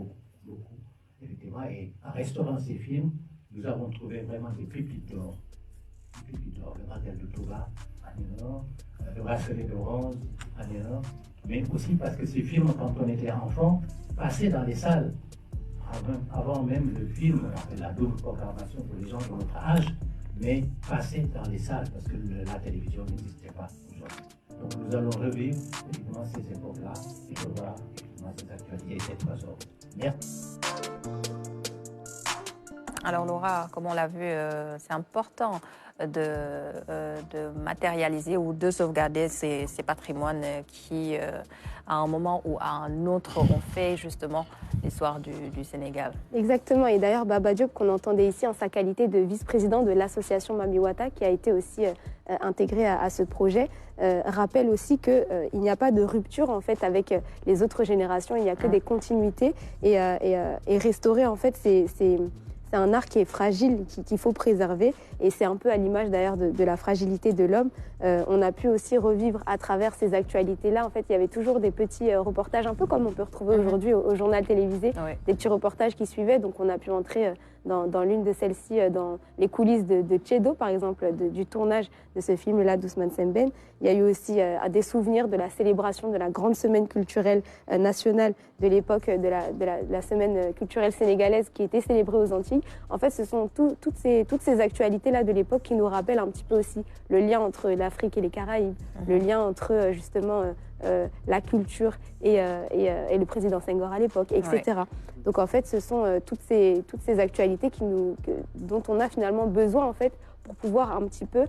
beaucoup, effectivement. Et en restaurant ces films, nous avons trouvé vraiment des pépites d'or. Des pépites d'or, le Martel de Touba, en or, le bracelet de Rose, en or. Mais aussi parce que ces films, quand on était enfant, passaient dans les salles. Avant même le film, la double programmation pour les gens de notre âge, mais passer dans les salles parce que la télévision n'existait pas aujourd'hui. Donc nous allons revivre effectivement ces époques-là et revoir effectivement ces actualités et ces trésors. Merci. Alors Laura, comme on l'a vu, c'est important de matérialiser ou de sauvegarder ces patrimoines qui, à un moment ou à un autre, ont fait justement l'histoire du Sénégal. Exactement. Et d'ailleurs, Baba Diop, qu'on entendait ici en sa qualité de vice-président de l'association Mamiwata, qui a été aussi intégré à ce projet, rappelle aussi qu'il n'y a pas de rupture en fait avec les autres générations, il n'y a que des continuités et restaurer en fait c'est un art qui est fragile, qu'il faut préserver. Et c'est un peu à l'image d'ailleurs de la fragilité de l'homme. On a pu aussi revivre à travers ces actualités-là. En fait, il y avait toujours des petits reportages, un peu comme on peut retrouver aujourd'hui au journal télévisé, des petits reportages qui suivaient. Donc on a pu entrer dans l'une de celles-ci, dans les coulisses de Tchedo, par exemple, du tournage de ce film-là d'Ousmane Sembène. Il y a eu aussi des souvenirs de la célébration de la grande semaine culturelle nationale de l'époque de la semaine culturelle sénégalaise qui était célébrée aux Antilles. En fait, ce sont toutes ces actualités-là de l'époque qui nous rappellent un petit peu aussi le lien entre l'Afrique et les Caraïbes, le lien entre justement la culture et le président Senghor à l'époque, etc. Ouais. Donc en fait, ce sont toutes ces actualités dont on a finalement besoin en fait pour pouvoir un petit peu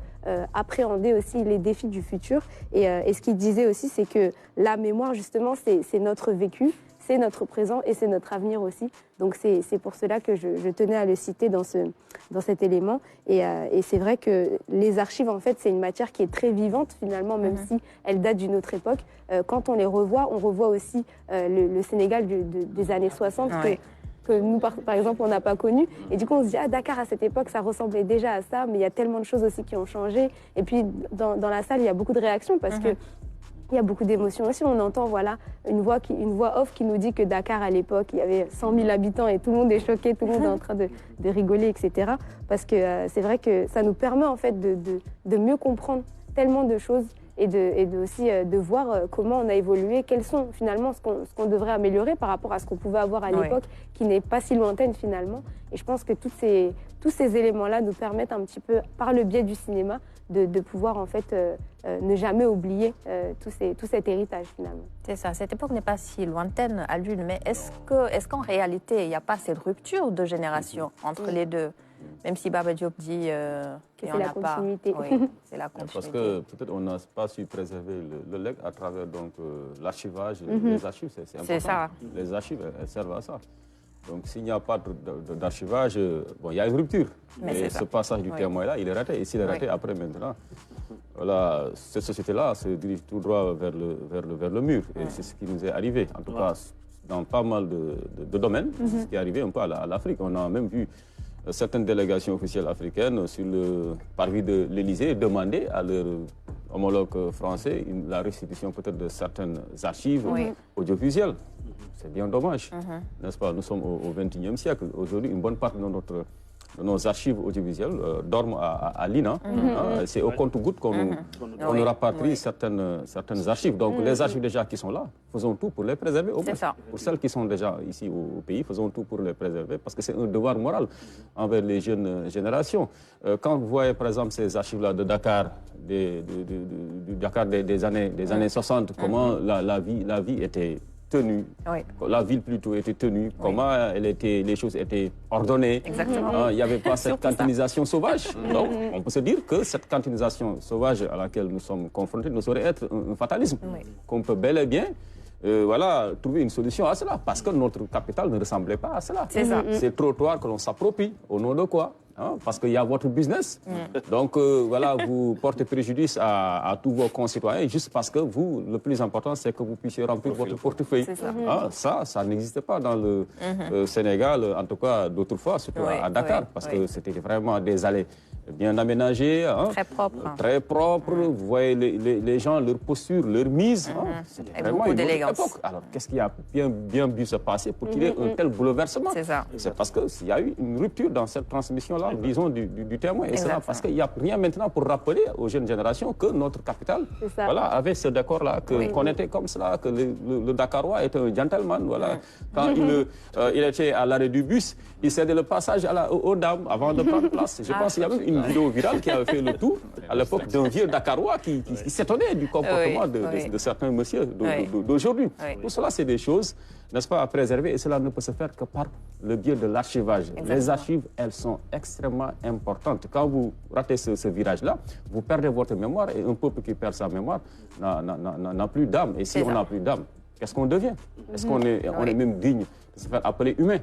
appréhender aussi les défis du futur. Et ce qu'il disait aussi, c'est que la mémoire, justement, c'est notre vécu, c'est notre présent et c'est notre avenir aussi. Donc c'est pour cela que je tenais à le citer dans cet élément. Et c'est vrai que les archives, en fait, c'est une matière qui est très vivante finalement, même si elle date d'une autre époque. Quand on les revoit, on revoit aussi le Sénégal des années 60 que nous, par exemple, on n'a pas connu. Et du coup, on se dit, ah, Dakar, à cette époque, ça ressemblait déjà à ça, mais il y a tellement de choses aussi qui ont changé. Et puis, dans la salle, il y a beaucoup de réactions parce que il y a beaucoup d'émotions aussi. On entend voilà, une voix off qui nous dit que Dakar, à l'époque, il y avait 100 000 habitants et tout le monde est choqué, tout le monde est en train de rigoler, etc. Parce que c'est vrai que ça nous permet en fait de mieux comprendre tellement de choses et aussi de voir comment on a évolué, quels sont finalement ce qu'on devrait améliorer par rapport à ce qu'on pouvait avoir à l'époque, qui n'est pas si lointaine finalement. Et je pense que tous ces éléments-là nous permettent un petit peu, par le biais du cinéma, de pouvoir en fait ne jamais oublier tout cet héritage finalement. C'est ça, cette époque n'est pas si lointaine à l'une, mais est-ce qu'en réalité il n'y a pas cette rupture de génération entre les deux? Même si Baba Diop dit qu'il n'y en a pas. Oui, c'est la continuité. Parce que peut-être on n'a pas su préserver le legs à travers l'archivage, les archives, c'est important. C'est ça. Les archives, elles servent à ça. Donc s'il n'y a pas d'archivage, bon, il y a une rupture. Mais ce passage du témoin-là, il est raté. Et s'il est raté, après maintenant, voilà, cette société-là se dirige tout droit vers le mur. Et c'est ce qui nous est arrivé. En tout cas, dans pas mal de domaines, c'est ce qui est arrivé un peu à l'Afrique. On a même vu certaines délégations officielles africaines sur le parvis de l'Élysée demander à leurs homologues français la restitution peut-être de certaines archives audiovisuelles. C'est bien dommage, n'est-ce pas? Nous sommes au XXIe siècle. Aujourd'hui, une bonne partie de nos archives audiovisuelles dorment à l'INA. C'est au compte-gouttes qu'on nous rapatrie certaines archives. Donc les archives déjà qui sont là, faisons tout pour les préserver au moins. Pour celles qui sont déjà ici au pays, faisons tout pour les préserver parce que c'est un devoir moral envers les jeunes générations. Quand vous voyez par exemple ces archives-là de Dakar, du Dakar des années 60, comment la vie était tenue, la ville plutôt était tenue, comment les choses étaient ordonnées. Exactement. Il n'y avait pas cette cantonisation sauvage. Donc, on peut se dire que cette cantonisation sauvage à laquelle nous sommes confrontés ne saurait être un fatalisme. Qu'on peut bel et bien trouver une solution à cela, parce que notre capitale ne ressemblait pas à cela. C'est ça. Ces trottoirs que l'on s'approprie, au nom de quoi? Parce qu'il y a votre business. Donc, vous portez préjudice à tous vos concitoyens juste parce que vous, le plus important, c'est que vous puissiez remplir votre portefeuille. Ça n'existait pas dans le Sénégal, en tout cas d'autrefois, surtout à Dakar, parce que c'était vraiment des allées bien aménagées. Très propres. Très propres. Vous voyez les gens, leur posture, leur mise. C'était vraiment une autre époque. Alors, qu'est-ce qui a bien dû se passer pour qu'il y ait un tel bouleversement? C'est parce qu'il y a eu une rupture dans cette transmission-là, disons, du témoin. Et c'est là parce qu'il n'y a rien maintenant pour rappeler aux jeunes générations que notre capitale avait ce décor-là, qu'on était comme cela, que le Dakarois était un gentleman. Quand il était à l'arrêt du bus, il cédait le passage aux dames avant de prendre place. Je pense qu'il y a même une vidéo virale qui avait fait le tour à l'époque d'un vieux Dakarois qui s'étonnait du comportement de certains messieurs d'aujourd'hui. Tout cela, c'est des choses, n'est-ce pas, à préserver, et cela ne peut se faire que par le biais de l'archivage. Les archives, elles sont extrêmement importantes. Quand vous ratez ce virage-là, vous perdez votre mémoire, et un peuple qui perd sa mémoire n'a plus d'âme. Et si on n'a plus d'âme, qu'est-ce qu'on devient? Est-ce qu'on est même digne de se faire appeler humain?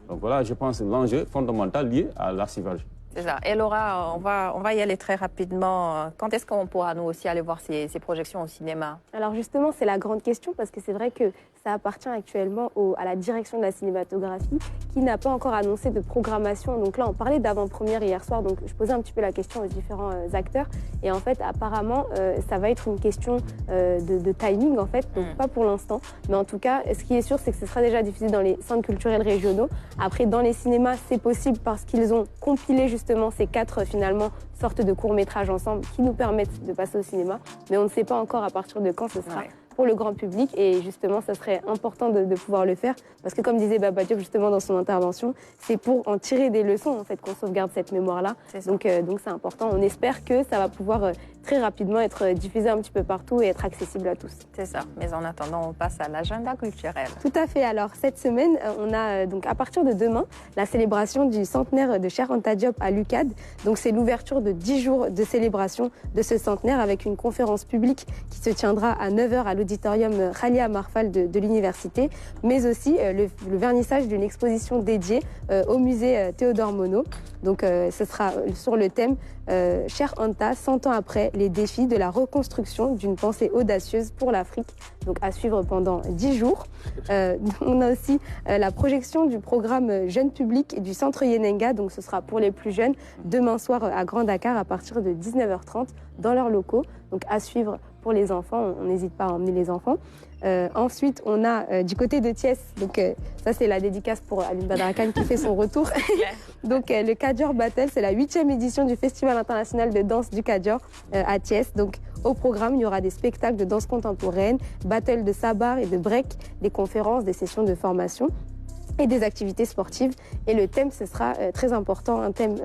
Donc voilà, je pense, l'enjeu fondamental lié à l'archivage. C'est ça. Et Laura, on va y aller très rapidement. Quand est-ce qu'on pourra nous aussi aller voir ces projections au cinéma? Alors justement, c'est la grande question parce que c'est vrai que ça appartient actuellement à la direction de la cinématographie qui n'a pas encore annoncé de programmation. Donc là, on parlait d'avant-première hier soir, donc je posais un petit peu la question aux différents acteurs. Et en fait, apparemment, ça va être une question de timing, en fait, donc pas pour l'instant. Mais en tout cas, ce qui est sûr, c'est que ce sera déjà diffusé dans les centres culturels régionaux. Après, dans les cinémas, c'est possible parce qu'ils ont compilé justement ces 4, finalement, sortes de courts-métrages ensemble qui nous permettent de passer au cinéma. Mais on ne sait pas encore à partir de quand ce sera. Pour le grand public, et justement ça serait important de pouvoir le faire parce que comme disait Baba Diop justement dans son intervention, c'est pour en tirer des leçons en fait qu'on sauvegarde cette mémoire-là. Donc c'est important. On espère que ça va pouvoir très rapidement être diffusé un petit peu partout et être accessible à tous. C'est ça. Mais en attendant, on passe à l'agenda culturel. Tout à fait. Alors cette semaine, on a donc à partir de demain la célébration du centenaire de Cheikh Anta Diop à l'UCAD. Donc c'est l'ouverture de 10 jours de célébration de ce centenaire avec une conférence publique qui se tiendra à 9h à l'auditorium Khalia Marfal de l'université, mais aussi le vernissage d'une exposition dédiée au musée Théodore Monod. Donc ce sera sur le thème Cheikh Anta, 100 ans après, les défis de la reconstruction d'une pensée audacieuse pour l'Afrique. Donc à suivre pendant 10 jours. On a aussi la projection du programme Jeune Public du Centre Yenenga, donc ce sera pour les plus jeunes, demain soir à Grand Dakar à partir de 19h30 dans leurs locaux. Donc à suivre pour les enfants, on n'hésite pas à emmener les enfants. Ensuite, on a du côté de Thiès, donc ça c'est la dédicace pour Alioune Badara Kane qui fait son retour. Donc le Kadior Battle, c'est la 8e édition du Festival international de danse du Kadior à Thiès. Donc au programme, il y aura des spectacles de danse contemporaine, battle de sabar et de break, des conférences, des sessions de formation et des activités sportives. Et le thème, ce sera très important, un thème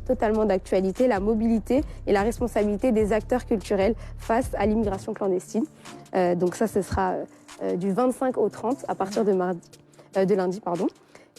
totalement d'actualité, la mobilité et la responsabilité des acteurs culturels face à l'immigration clandestine. Donc ça, ce sera du 25 au 30 à partir de lundi.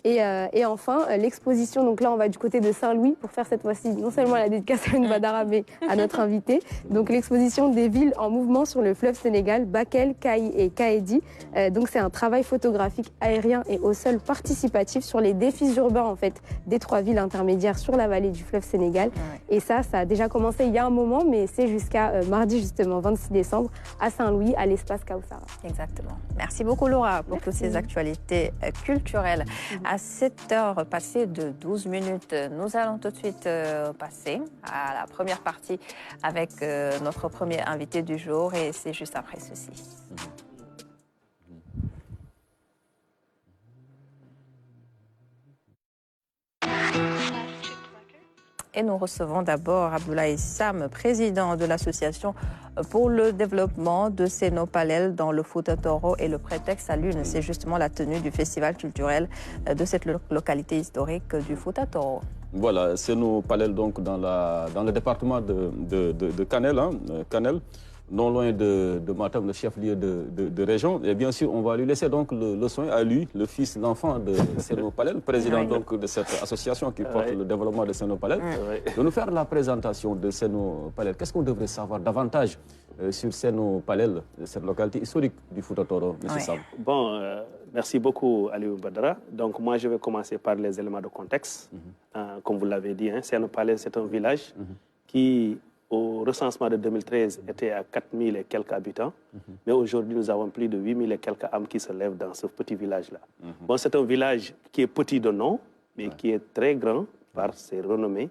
Et enfin, l'exposition, donc là on va du côté de Saint-Louis pour faire cette fois-ci non seulement la dédicace à Alioune Badara, mais à notre invité. Donc l'exposition des villes en mouvement sur le fleuve Sénégal, Bakel, Kaï et Kaédi. Donc c'est un travail photographique aérien et au sol participatif sur les défis urbains en fait des 3 villes intermédiaires sur la vallée du fleuve Sénégal. Et ça a déjà commencé il y a un moment, mais c'est jusqu'à mardi justement, 26 décembre, à Saint-Louis, à l'espace Kaussara. Exactement. Merci beaucoup Laura pour toutes ces actualités culturelles. À 7h passées de 12 minutes, nous allons tout de suite passer à la première partie avec notre premier invité du jour et c'est juste après ceci. Et nous recevons d'abord Abdoulaye Sam, président de l'association pour le développement de Seno Palel dans le Fouta Toro. Et le prétexte à l'une, c'est justement la tenue du festival culturel de cette localité historique du Fouta Toro. Voilà, Seno Palel donc dans le département de Kanel, Kanel, non loin de Matam, le chef-lieu de région. Et bien sûr, on va lui laisser donc le soin à lui, le fils, l'enfant de Seno Palel, président donc de cette association qui porte le développement de Seno Palel, de nous faire la présentation de Seno Palel. Qu'est-ce qu'on devrait savoir davantage sur Seno Palel, cette localité historique du Fouta Toro, M. Sam? Bon, merci beaucoup, Alioune Badara. Donc moi, je vais commencer par les éléments de contexte. Comme vous l'avez dit, Seno Palel, c'est un village qui, au recensement de 2013, était à 4000 et quelques habitants. Mais aujourd'hui, nous avons plus de 8000 et quelques âmes qui se lèvent dans ce petit village-là. Bon, c'est un village qui est petit de nom, mais qui est très grand par ses renommées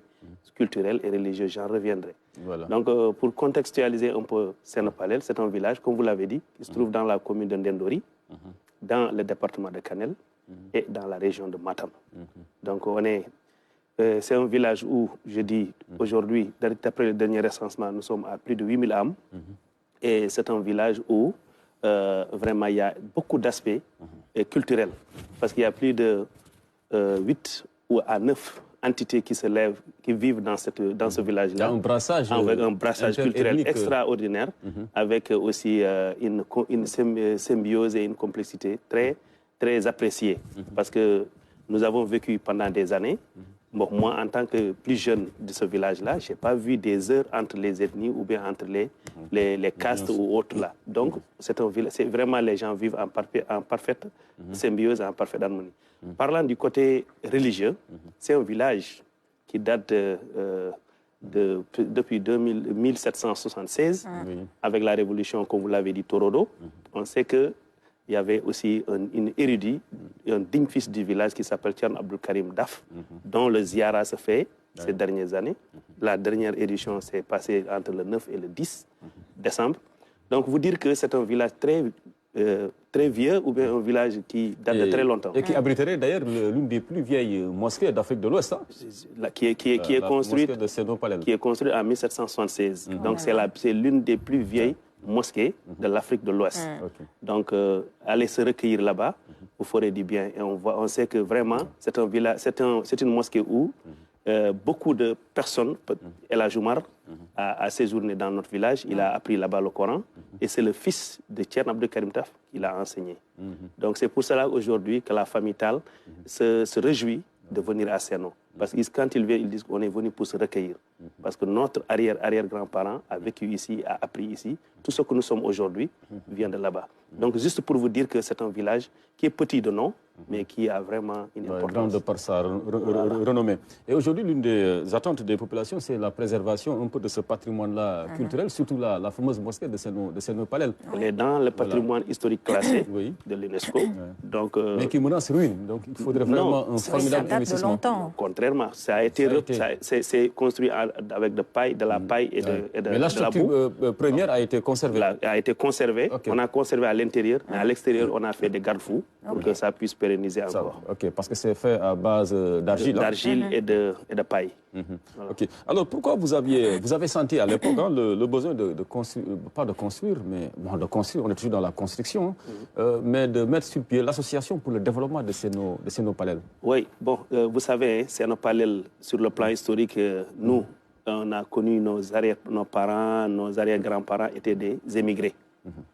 culturelles et religieuses. J'en reviendrai. Voilà. Donc, pour contextualiser un peu Seno Palel, c'est un village, comme vous l'avez dit, qui se trouve dans la commune de Ndendori, dans le département de Kanel et dans la région de Matam. Donc, c'est un village où, je dis, aujourd'hui, d'après le dernier recensement, nous sommes à plus de 8000 âmes. Et c'est un village où, vraiment, il y a beaucoup d'aspects culturels. Parce qu'il y a plus de 8 ou à 9 entités qui se lèvent, qui vivent dans ce village-là. Il y a un brassage, un brassage culturel extraordinaire, avec aussi une symbiose et une complexité très, très appréciée. Parce que nous avons vécu pendant des années. Bon, moi, en tant que plus jeune de ce village-là, je n'ai pas vu des heures entre les ethnies ou bien entre les castes ou autres là. Donc, c'est vraiment les gens vivent en parfaite symbiose, en parfaite harmonie. Parlant du côté religieux, c'est un village qui date depuis 1776, avec la révolution, comme vous l'avez dit, Torodo. On sait que il y avait aussi une érudit, un digne fils du village qui s'appelle Thierno Abdul Karim Daf, dont le ziara se fait ces dernières années. La dernière édition s'est passée entre le 9 et le 10 décembre. Donc, vous dire que c'est un village très vieux ou bien un village qui date de très longtemps. Et qui abriterait d'ailleurs l'une des plus vieilles mosquées d'Afrique de l'Ouest. Qui est construite en 1776. Donc, c'est l'une des plus vieilles mosquées de l'Afrique de l'Ouest. Donc, allez se recueillir là-bas, vous ferez du bien. Et on sait que vraiment, c'est une mosquée où beaucoup de personnes, El Hadj Oumar a séjourné dans notre village, il a appris là-bas le Coran, et c'est le fils de Thierno Abdul Karim Daf qui l'a enseigné. Donc c'est pour cela aujourd'hui que la famille Tall se réjouit de venir à Seno. Parce que quand ils viennent, ils disent qu'on est venu pour se recueillir. Parce que notre arrière-grand-parent a vécu ici, a appris ici. Tout ce que nous sommes aujourd'hui vient de là-bas. Donc juste pour vous dire que c'est un village qui est petit de nom, mais qui a vraiment une importance. Grande par sa renommée. Et aujourd'hui, l'une des attentes des populations, c'est la préservation un peu de ce patrimoine-là culturel, surtout la fameuse mosquée de Seno Palel. Elle est dans le patrimoine historique classé de l'UNESCO. Donc, mais qui menace ruine. Donc il faudrait vraiment un formidable investissement. Contrairement, c'est construit avec de la paille et de la boue. Mais la structure première a été conservée. A été conservée. On a conservé à l'intérieur, mais à l'extérieur, on a fait des garde-fous pour que ça puisse pérenniser encore. Ok, parce que c'est fait à base d'argile. D'argile et de paille. Voilà. Ok. Alors pourquoi vous avez senti à l'époque le besoin de construire, pas de construire, mais bon, de construire, on est toujours dans la construction, mais de mettre sur pied l'association pour le développement de Seno Palel? Oui, bon, vous savez, Seno Palel, sur le plan historique, nous, on a connu nos parents, nos arrière-grands-parents étaient des émigrés.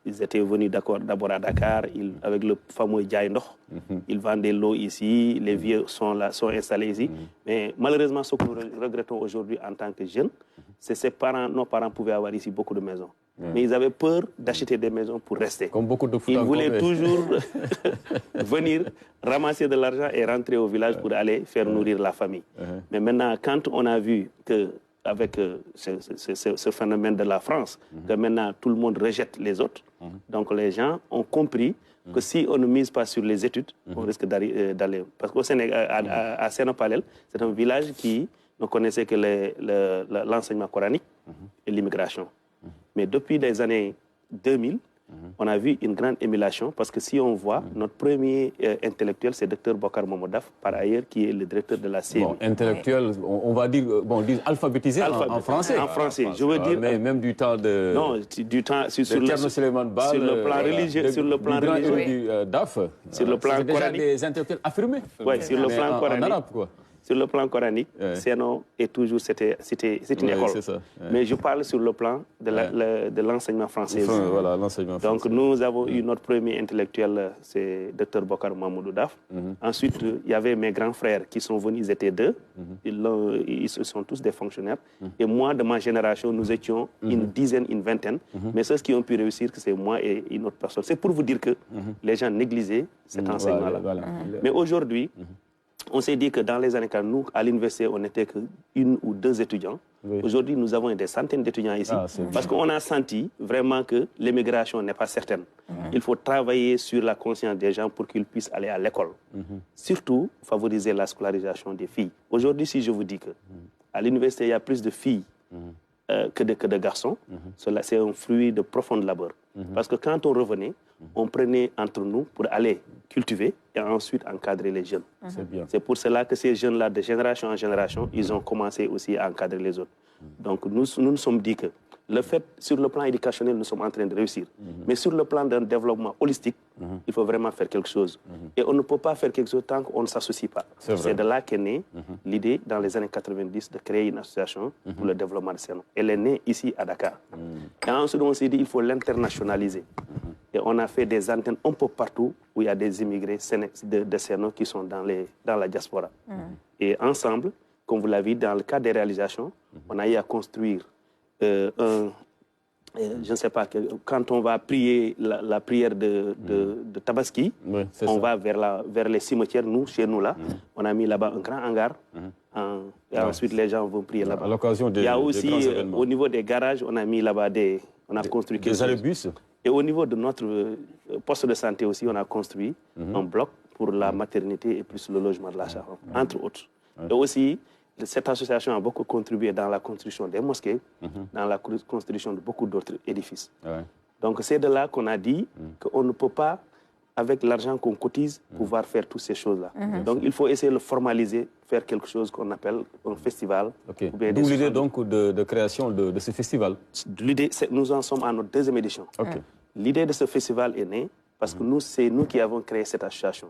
Ils étaient venus d'abord à Dakar avec le fameux Djaïndokh. Ils vendaient l'eau ici, les vieux sont installés ici. Mais malheureusement, ce que nous regrettons aujourd'hui en tant que jeunes, c'est que nos parents pouvaient avoir ici beaucoup de maisons. Mais ils avaient peur d'acheter des maisons pour rester. Comme beaucoup de Ils voulaient toujours venir ramasser de l'argent et rentrer au village pour aller faire nourrir la famille. Mais maintenant, quand on a vu que avec ce phénomène de la France, que maintenant tout le monde rejette les autres. Donc les gens ont compris que si on ne mise pas sur les études, on risque d'aller. Parce qu'au Sénégal, à Seno Palel, c'est un village qui ne connaissait que l'enseignement coranique et l'immigration. Mais depuis les années 2000, on a vu une grande émulation parce que si on voit, notre premier intellectuel, c'est Dr Bokar Momodaf, par ailleurs, qui est le directeur de la CMI. Bon, intellectuel, on va dire, alphabétisé en français. En français, je veux dire. Mais même du temps de... Non, du temps... Sur le plan religieux. Sur le plan religieux. DAF. Sur le plan coranique. Déjà des intellectuels affirmés. Oui, sur le plan coranique. En arabe, quoi. Sur le plan coranique, Seno est toujours, c'était une école. Ça, mais je parle sur le plan de l'enseignement français. Voilà, l'enseignement français. Donc nous avons eu notre premier intellectuel, c'est Dr Bokar Mamoudou Daf. Ensuite, il y avait mes grands frères qui sont venus, ils étaient deux. Ils sont tous des fonctionnaires. Et moi, de ma génération, nous étions une dizaine, une vingtaine. Mais ceux qui ont pu réussir, c'est moi et une autre personne. C'est pour vous dire que les gens négligeaient cet enseignement-là. Mais aujourd'hui, on s'est dit que dans les années 40, nous, à l'université, on n'était qu'une ou deux étudiants. Aujourd'hui, nous avons des centaines d'étudiants ici. Parce qu'on a senti vraiment que l'immigration n'est pas certaine. Il faut travailler sur la conscience des gens pour qu'ils puissent aller à l'école. Surtout, favoriser la scolarisation des filles. Aujourd'hui, si je vous dis qu'à l'université, il y a plus de filles que de garçons, c'est un fruit de profond labeur. Parce que quand on revenait, on prenait entre nous pour aller cultiver et ensuite encadrer les jeunes. C'est pour cela que ces jeunes-là, de génération en génération, ils ont commencé aussi à encadrer les autres. Donc nous nous sommes dit que le fait, sur le plan éducationnel, nous sommes en train de réussir. Mais sur le plan d'un développement holistique, il faut vraiment faire quelque chose. Et on ne peut pas faire quelque chose tant qu'on ne s'associe pas. C'est de là qu'est née l'idée, dans les années 90, de créer une association pour le développement de Seno. Elle est née ici à Dakar. Et ensuite, on s'est dit qu'il faut l'internationaliser. Et on a fait des antennes un peu partout où il y a des immigrés de Seno qui sont dans la diaspora. Et ensemble, comme vous l'avez dit, dans le cadre des réalisations, on a eu à construire je ne sais pas, quand on va prier la prière de Tabaski, on va vers les cimetières, chez nous là, on a mis là-bas un grand hangar, et ensuite les gens vont prier là-bas. Il y a aussi, au niveau des garages, on a mis là-bas on a construit des arébus. Et au niveau de notre poste de santé aussi, on a construit un bloc pour la maternité et plus le logement de la Charente, entre autres. Et aussi, cette association a beaucoup contribué dans la construction des mosquées, dans la construction de beaucoup d'autres édifices. Donc c'est de là qu'on a dit qu'on ne peut pas, avec l'argent qu'on cotise, pouvoir faire toutes ces choses-là. Donc il faut essayer de le formaliser, faire quelque chose qu'on appelle un festival. D'où l'idée donc de création de ce festival. Nous en sommes à notre deuxième édition. L'idée de ce festival est née parce que c'est nous qui avons créé cette association.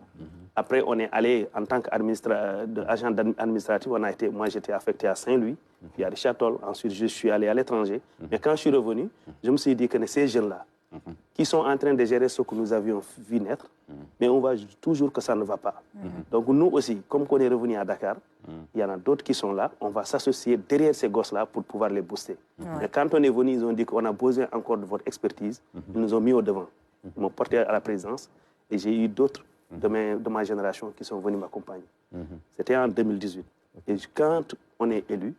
Après, on est allé en tant qu'agent administratif, moi j'étais affecté à Saint-Louis, puis à Richard Toll, ensuite je suis allé à l'étranger. Mais quand je suis revenu, je me suis dit que ces jeunes-là, qui sont en train de gérer ce que nous avions vu naître, mais on voit toujours que ça ne va pas. Donc nous aussi, comme on est revenu à Dakar, il y en a d'autres qui sont là, on va s'associer derrière ces gosses-là pour pouvoir les booster. Mais quand on est venu, ils ont dit qu'on a besoin encore de votre expertise, ils nous ont mis au devant. Ils m'ont porté à la présidence et j'ai eu d'autres de ma génération qui sont venus m'accompagner. C'était en 2018. Et quand on est élu,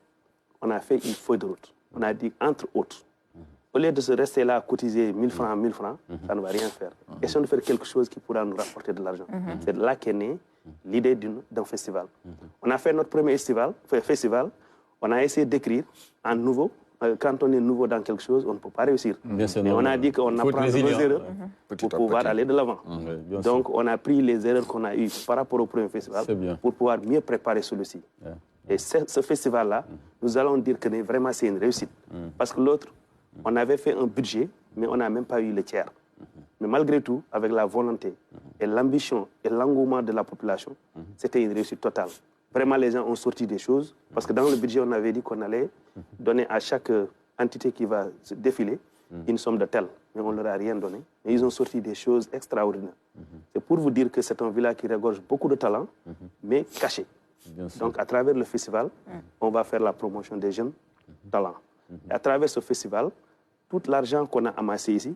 on a fait une feuille de route. On a dit, entre autres, au lieu de se rester là à cotiser 1000 francs, 1000 francs, ça ne va rien faire. Essayons de faire quelque chose qui pourra nous rapporter de l'argent. C'est là qu'est née l'idée d'un festival. On a fait notre premier festival. On a essayé d'écrire en nouveau. Quand on est nouveau dans quelque chose, on ne peut pas réussir. Mais on a dit qu'on apprend de nos erreurs pour pouvoir aller de l'avant. Donc, on a pris les erreurs qu'on a eues par rapport au premier festival pour pouvoir mieux préparer celui-ci. Et ce festival-là, nous allons dire que vraiment c'est une réussite. Parce que l'autre, on avait fait un budget, mais on n'a même pas eu le tiers. Mais malgré tout, avec la volonté et l'ambition et l'engouement de la population, c'était une réussite totale. Vraiment, les gens ont sorti des choses, parce que dans le budget, on avait dit qu'on allait donner à chaque entité qui va se défiler une somme de tel, mais on ne leur a rien donné. Mais ils ont sorti des choses extraordinaires. C'est pour vous dire que c'est un village qui regorge beaucoup de talents, mais caché. Donc, à travers le festival, on va faire la promotion des jeunes talents. Et à travers ce festival, tout l'argent qu'on a amassé ici,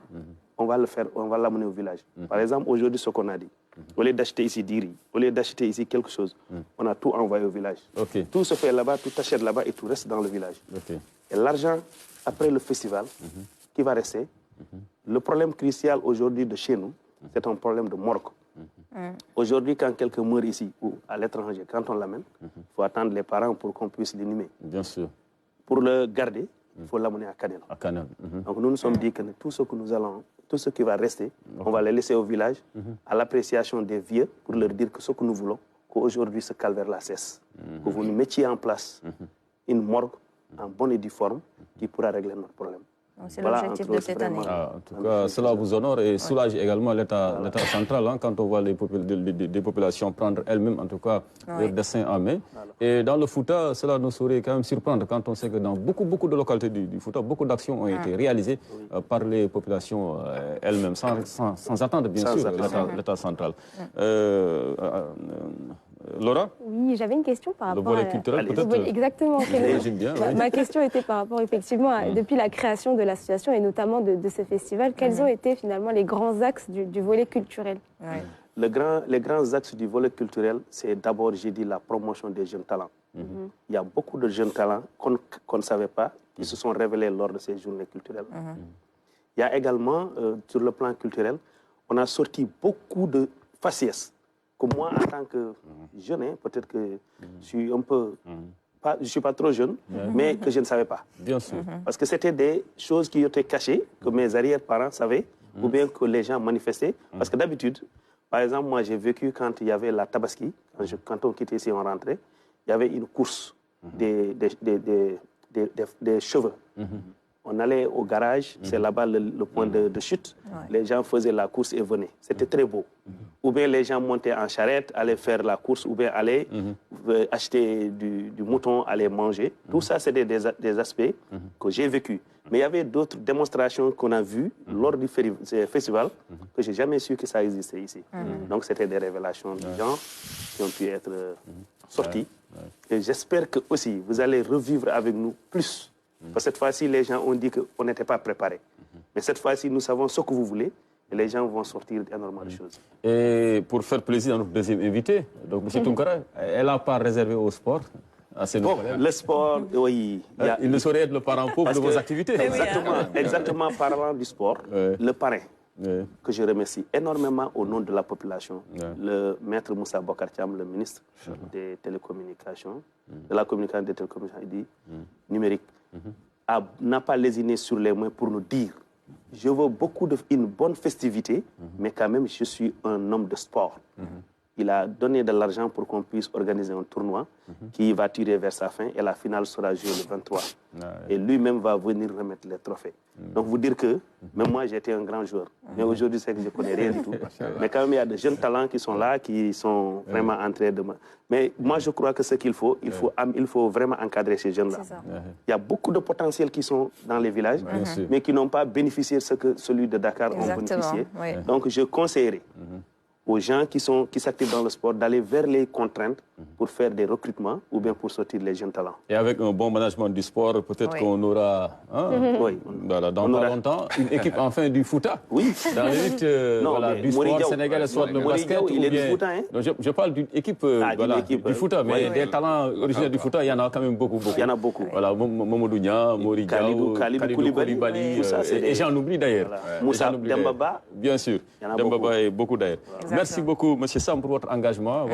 on va l'amener au village. Par exemple, aujourd'hui, ce qu'on a dit, au lieu d'acheter ici du riz, au lieu d'acheter ici quelque chose, on a tout envoyé au village. Tout se fait là-bas, tout achète là-bas et tout reste dans le village. Et l'argent, après le festival, qui va rester, le problème crucial aujourd'hui de chez nous, c'est un problème de morgue. Aujourd'hui, quand quelqu'un meurt ici ou à l'étranger, quand on l'amène, il faut attendre les parents pour qu'on puisse l'inhumer. Bien sûr. Pour le garder, il faut l'amener à Canel. Donc nous nous sommes dit que tout ce qui va rester, on va les laisser au village, à l'appréciation des vieux, pour leur dire que ce que nous voulons, qu'aujourd'hui ce calvaire-là cesse. Que vous nous mettiez en place une morgue en bonne et due forme qui pourra régler notre problème. C'est l'objectif de cette année. En tout cas, cela vous honore et soulage également l'État central quand on voit des populations prendre elles-mêmes, en tout cas, leur destin en main. Et dans le Fouta, cela nous saurait quand même surprendre quand on sait que dans beaucoup de localités du Fouta, beaucoup d'actions ont été réalisées par les populations elles-mêmes, sans attendre, bien sûr, l'État central. Laura? Oui, j'avais une question par rapport le volet culturel, peut-être. Exactement. Ma question était par rapport, effectivement, depuis la création de l'association et notamment de ce festival, quels ont été finalement les grands axes du volet culturel? Les grands axes du volet culturel, c'est d'abord, j'ai dit, la promotion des jeunes talents. Il y a beaucoup de jeunes talents qu'on ne savait pas, qui se sont révélés lors de ces journées culturelles. Il y a également, sur le plan culturel, on a sorti beaucoup de faciès. Que moi, en tant que jeune, peut-être que je suis un peu... je ne suis pas trop jeune, mais que je ne savais pas. Bien sûr. Parce que c'était des choses qui étaient cachées, que mes arrière-parents savaient, ou bien que les gens manifestaient. Parce que d'habitude, par exemple, moi, j'ai vécu quand il y avait la Tabaski, quand on quittait ici, on rentrait, il y avait une course des cheveux. On allait au garage, c'est là-bas le point de chute. Les gens faisaient la course et venaient. C'était très beau. Ou bien les gens montaient en charrette, allaient faire la course, ou bien allaient acheter du mouton, allaient manger. Tout ça, c'était des aspects que j'ai vécus. Mais il y avait d'autres démonstrations qu'on a vues lors du festival que je n'ai jamais su que ça existait ici. Donc, c'était des révélations de gens qui ont pu être sorties. Et j'espère que aussi, vous allez revivre avec nous plus. Parce que cette fois-ci, les gens ont dit qu'on n'était pas préparés. Mais cette fois-ci, nous savons ce que vous voulez et les gens vont sortir énormément de choses. Et pour faire plaisir à notre deuxième invité, donc M. Tounkara, elle n'a pas réservé au sport. Le sport, oui. Il ne saurait être le parent pauvre de vos activités. Exactement, parlant du sport, le parrain. que je remercie énormément au nom de la population. Le maître Moussa Bokar Thiam, le ministre des télécommunications, de la communication des télécommunications et du numérique, n'a pas lésiné sur les mains pour nous dire je veux une bonne festivité, mais quand même je suis un homme de sport. Il a donné de l'argent pour qu'on puisse organiser un tournoi qui va tirer vers sa fin et la finale sera jouée le 23. Et lui-même va venir remettre les trophées. Donc vous dire que, même moi j'étais un grand joueur, mais aujourd'hui c'est que je ne connais rien du tout. Mais quand même il y a de jeunes talents qui sont là, qui sont vraiment en train de... Mais moi je crois que ce qu'il faut, il faut vraiment encadrer ces jeunes-là. Il y a beaucoup de potentiels qui sont dans les villages, mais qui n'ont pas bénéficié de ce que celui de Dakar ont bénéficié. Donc je conseillerais aux gens qui s'activent dans le sport d'aller vers les contraintes pour faire des recrutements ou bien pour sortir les jeunes talents. Et avec un bon management du sport, peut-être qu'on aura, dans pas longtemps, une équipe enfin du Fouta. Oui. Dans l'élite du sport sénégalais, soit le basket ou bien... Il est du Fouta, hein? Je parle d'une équipe, du Fouta, mais des talents originaires du Fouta, il y en a quand même beaucoup. Il y en a beaucoup. Voilà, Mamadou Nia, Mori Diaw, Khalidou Koulibaly, et j'en oublie d'ailleurs. Moussa Dembaba. Bien sûr, Dembaba et beaucoup d'ailleurs. Merci beaucoup, M. Sam, pour votre engagement,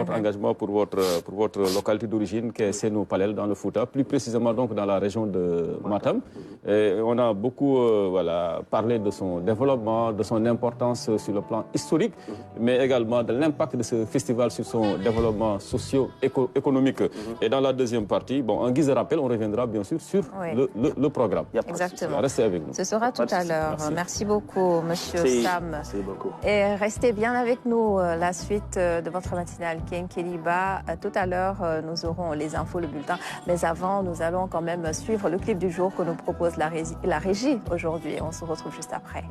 pour votre localité d'origine, qui est Sénou Palel, dans le Fouta, plus précisément donc dans la région de Matam. Et on a beaucoup parlé de son développement, de son importance sur le plan historique, mais également de l'impact de ce festival sur son développement socio-économique. Et dans la deuxième partie, en guise de rappel, on reviendra bien sûr sur le programme. Exactement. Restez avec nous. Ce sera tout à l'heure. Merci beaucoup, M. Sam. Merci beaucoup. Et restez bien avec nous. La suite de votre matinale Ken Keliba. Tout à l'heure, nous aurons les infos, le bulletin. Mais avant, nous allons quand même suivre le clip du jour que nous propose la régie aujourd'hui. On se retrouve juste après.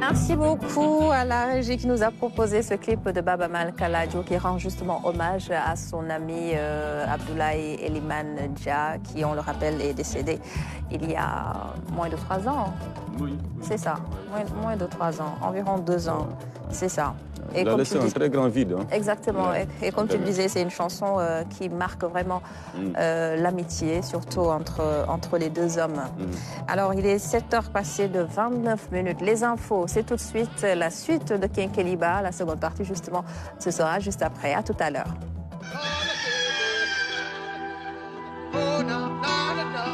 Merci beaucoup à la régie qui nous a proposé ce clip de Baba Mal Kaladio qui rend justement hommage à son ami Abdoulaye Eliman Dia qui, on le rappelle, est décédé il y a moins de 3 ans. Oui. C'est ça, moins de 3 ans, environ 2 ans, c'est ça. Il a laissé un très grand vide. Hein. Exactement. Ouais. Et comme tu le disais, c'est une chanson qui marque vraiment l'amitié, surtout entre les deux hommes. Alors, il est 7h passées de 29 minutes. Les infos, c'est tout de suite la suite de Ken Keliba. La seconde partie, justement, ce sera juste après. À tout à l'heure. Oh, no, no, no, no.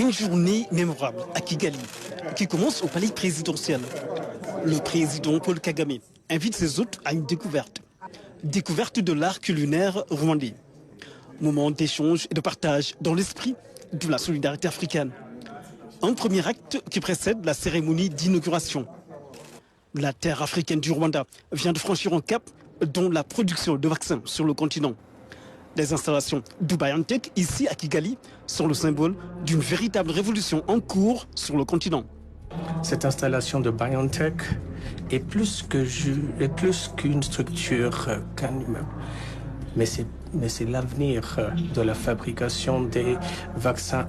Une journée mémorable à Kigali, qui commence au palais présidentiel. Le président Paul Kagame invite ses hôtes à une découverte. Découverte de l'art culinaire rwandais. Moment d'échange et de partage dans l'esprit de la solidarité africaine. Un premier acte qui précède la cérémonie d'inauguration. La terre africaine du Rwanda vient de franchir un cap dans la production de vaccins sur le continent. Les installations du BioNTech ici à Kigali sont le symbole d'une véritable révolution en cours sur le continent. Cette installation de BioNTech est plus qu'une structure qu'un immeuble. Mais c'est l'avenir de la fabrication des vaccins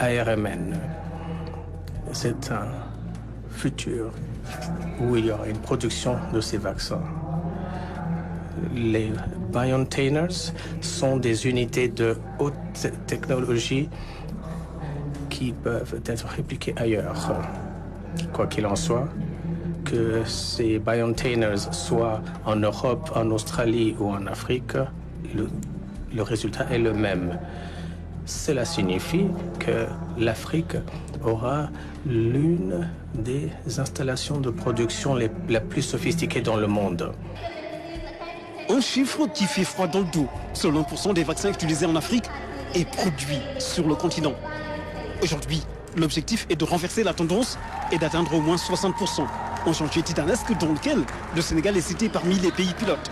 ARMN. C'est un futur où il y aura une production de ces vaccins. Les BioNTainers sont des unités de haute technologie qui peuvent être répliquées ailleurs. Quoi qu'il en soit, que ces BioNTainers soient en Europe, en Australie ou en Afrique, le résultat est le même. Cela signifie que l'Afrique aura l'une des installations de production la plus sophistiquée dans le monde. Un chiffre qui fait froid dans le dos. Seul 1% des vaccins utilisés en Afrique est produit sur le continent. Aujourd'hui, l'objectif est de renverser la tendance et d'atteindre au moins 60%. Un chantier titanesque dans lequel le Sénégal est cité parmi les pays pilotes.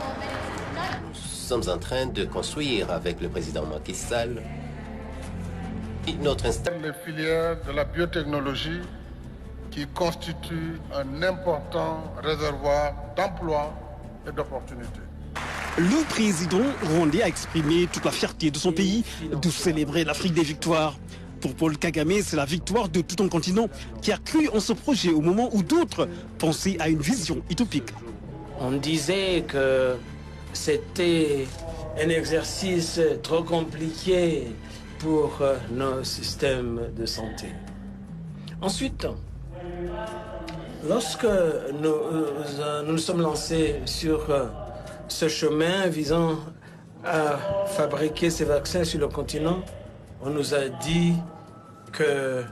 Nous sommes en train de construire avec le président Macky Sall notre les filières de la biotechnologie qui constituent un important réservoir d'emplois et d'opportunités. Le président rwandais a exprimé toute la fierté de son pays de célébrer l'Afrique des victoires. Pour Paul Kagame, c'est la victoire de tout un continent qui a cru en ce projet au moment où d'autres pensaient à une vision utopique. On disait que c'était un exercice trop compliqué pour nos systèmes de santé. Ensuite, lorsque nous nous sommes lancés sur ce chemin visant à fabriquer ces vaccins sur le continent, on nous a dit que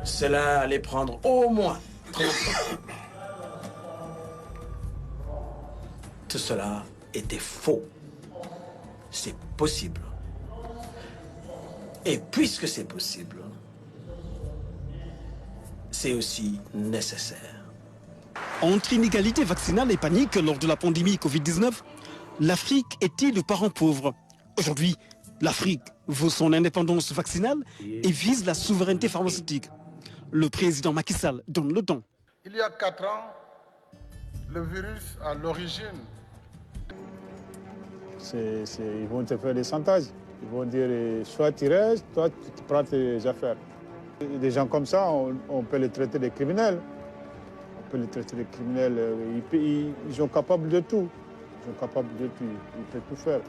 cela allait prendre au moins 30 ans. Tout cela était faux. C'est possible. Et puisque c'est possible, c'est aussi nécessaire. Entre inégalité vaccinale et panique lors de la pandémie Covid-19, l'Afrique était le parent pauvre. Aujourd'hui, l'Afrique veut son indépendance vaccinale et vise la souveraineté pharmaceutique. Le président Macky Sall donne le temps. Il y a 4 ans, le virus à l'origine. Ils vont te faire des chantages. Ils vont dire soit tu restes, toi tu prends tes affaires. Des gens comme ça, on peut les traiter des criminels. On peut les traiter des criminels. Ils sont capables de tout. Ils sont capables de tout. Ils peuvent tout faire.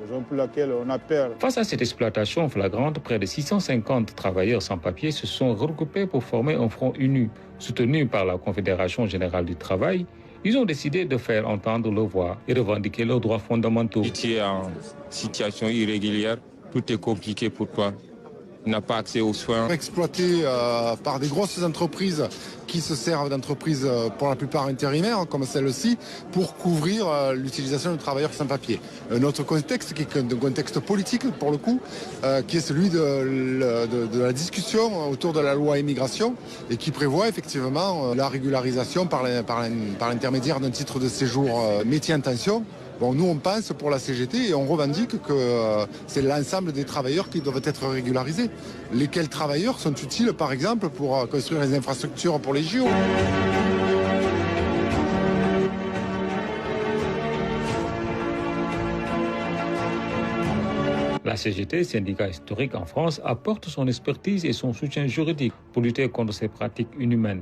Raison pour laquelle on a peur. Face à cette exploitation flagrante, près de 650 travailleurs sans papier se sont regroupés pour former un front uni. Soutenu par la Confédération générale du travail, ils ont décidé de faire entendre leur voix et revendiquer leurs droits fondamentaux. Si tu es en situation irrégulière, tout est compliqué pour toi. Tu n'as pas accès aux soins. Exploité par des grosses entreprises qui se servent d'entreprises pour la plupart intérimaires, comme celle-ci, pour couvrir l'utilisation de travailleurs sans papier. Un autre contexte, qui est un contexte politique, pour le coup, qui est celui de la discussion autour de la loi immigration et qui prévoit effectivement la régularisation par l'intermédiaire d'un titre de séjour métier en tension. Bon, nous, on pense pour la CGT et on revendique que c'est l'ensemble des travailleurs qui doivent être régularisés. Lesquels travailleurs sont utiles, par exemple, pour construire les infrastructures pour les JO. La CGT, syndicat historique en France, apporte son expertise et son soutien juridique pour lutter contre ces pratiques inhumaines.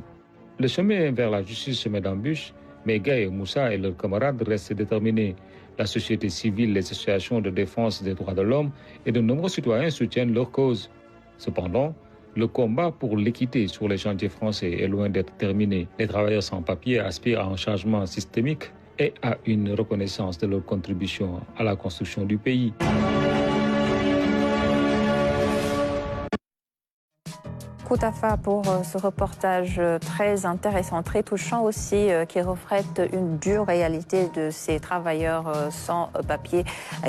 Le chemin vers la justice se met d'embûches, mais Gaye, Moussa et leurs camarades restent déterminés. La société civile, les associations de défense des droits de l'homme et de nombreux citoyens soutiennent leur cause. Cependant, le combat pour l'équité sur les chantiers français est loin d'être terminé. Les travailleurs sans papier aspirent à un changement systémique et à une reconnaissance de leur contribution à la construction du pays. beaucoup Tafa pour ce reportage très intéressant, très touchant aussi, qui reflète une dure réalité de ces travailleurs sans papier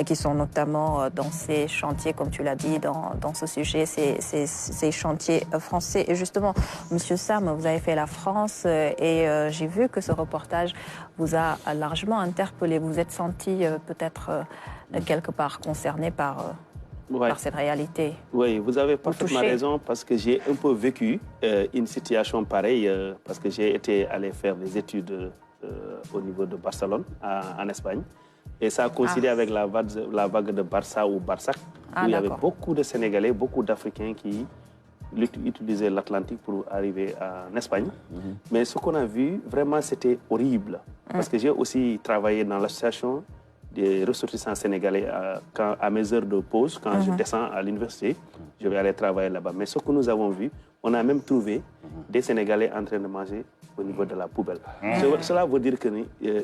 qui sont notamment dans ces chantiers, comme tu l'as dit, dans ce sujet, ces chantiers français. Et justement, Monsieur Sam, vous avez fait la France et j'ai vu que ce reportage vous a largement interpellé. Vous vous êtes senti peut-être quelque part concerné par cette réalité. Oui, vous avez parfaitement raison parce que j'ai un peu vécu une situation pareille parce que j'ai été allé faire des études au niveau de Barcelone, en Espagne. Et ça a coïncidé avec la vague de Barça ou Barsac, où il y avait beaucoup de Sénégalais, beaucoup d'Africains qui utilisaient l'Atlantique pour arriver en Espagne. Mais ce qu'on a vu, vraiment, c'était horrible. Parce que j'ai aussi travaillé dans l'association des ressortissants sénégalais à mes heures de pause, quand je descends à l'université, je vais aller travailler là-bas. Mais ce que nous avons vu, on a même trouvé des Sénégalais en train de manger au niveau de la poubelle. Cela veut dire que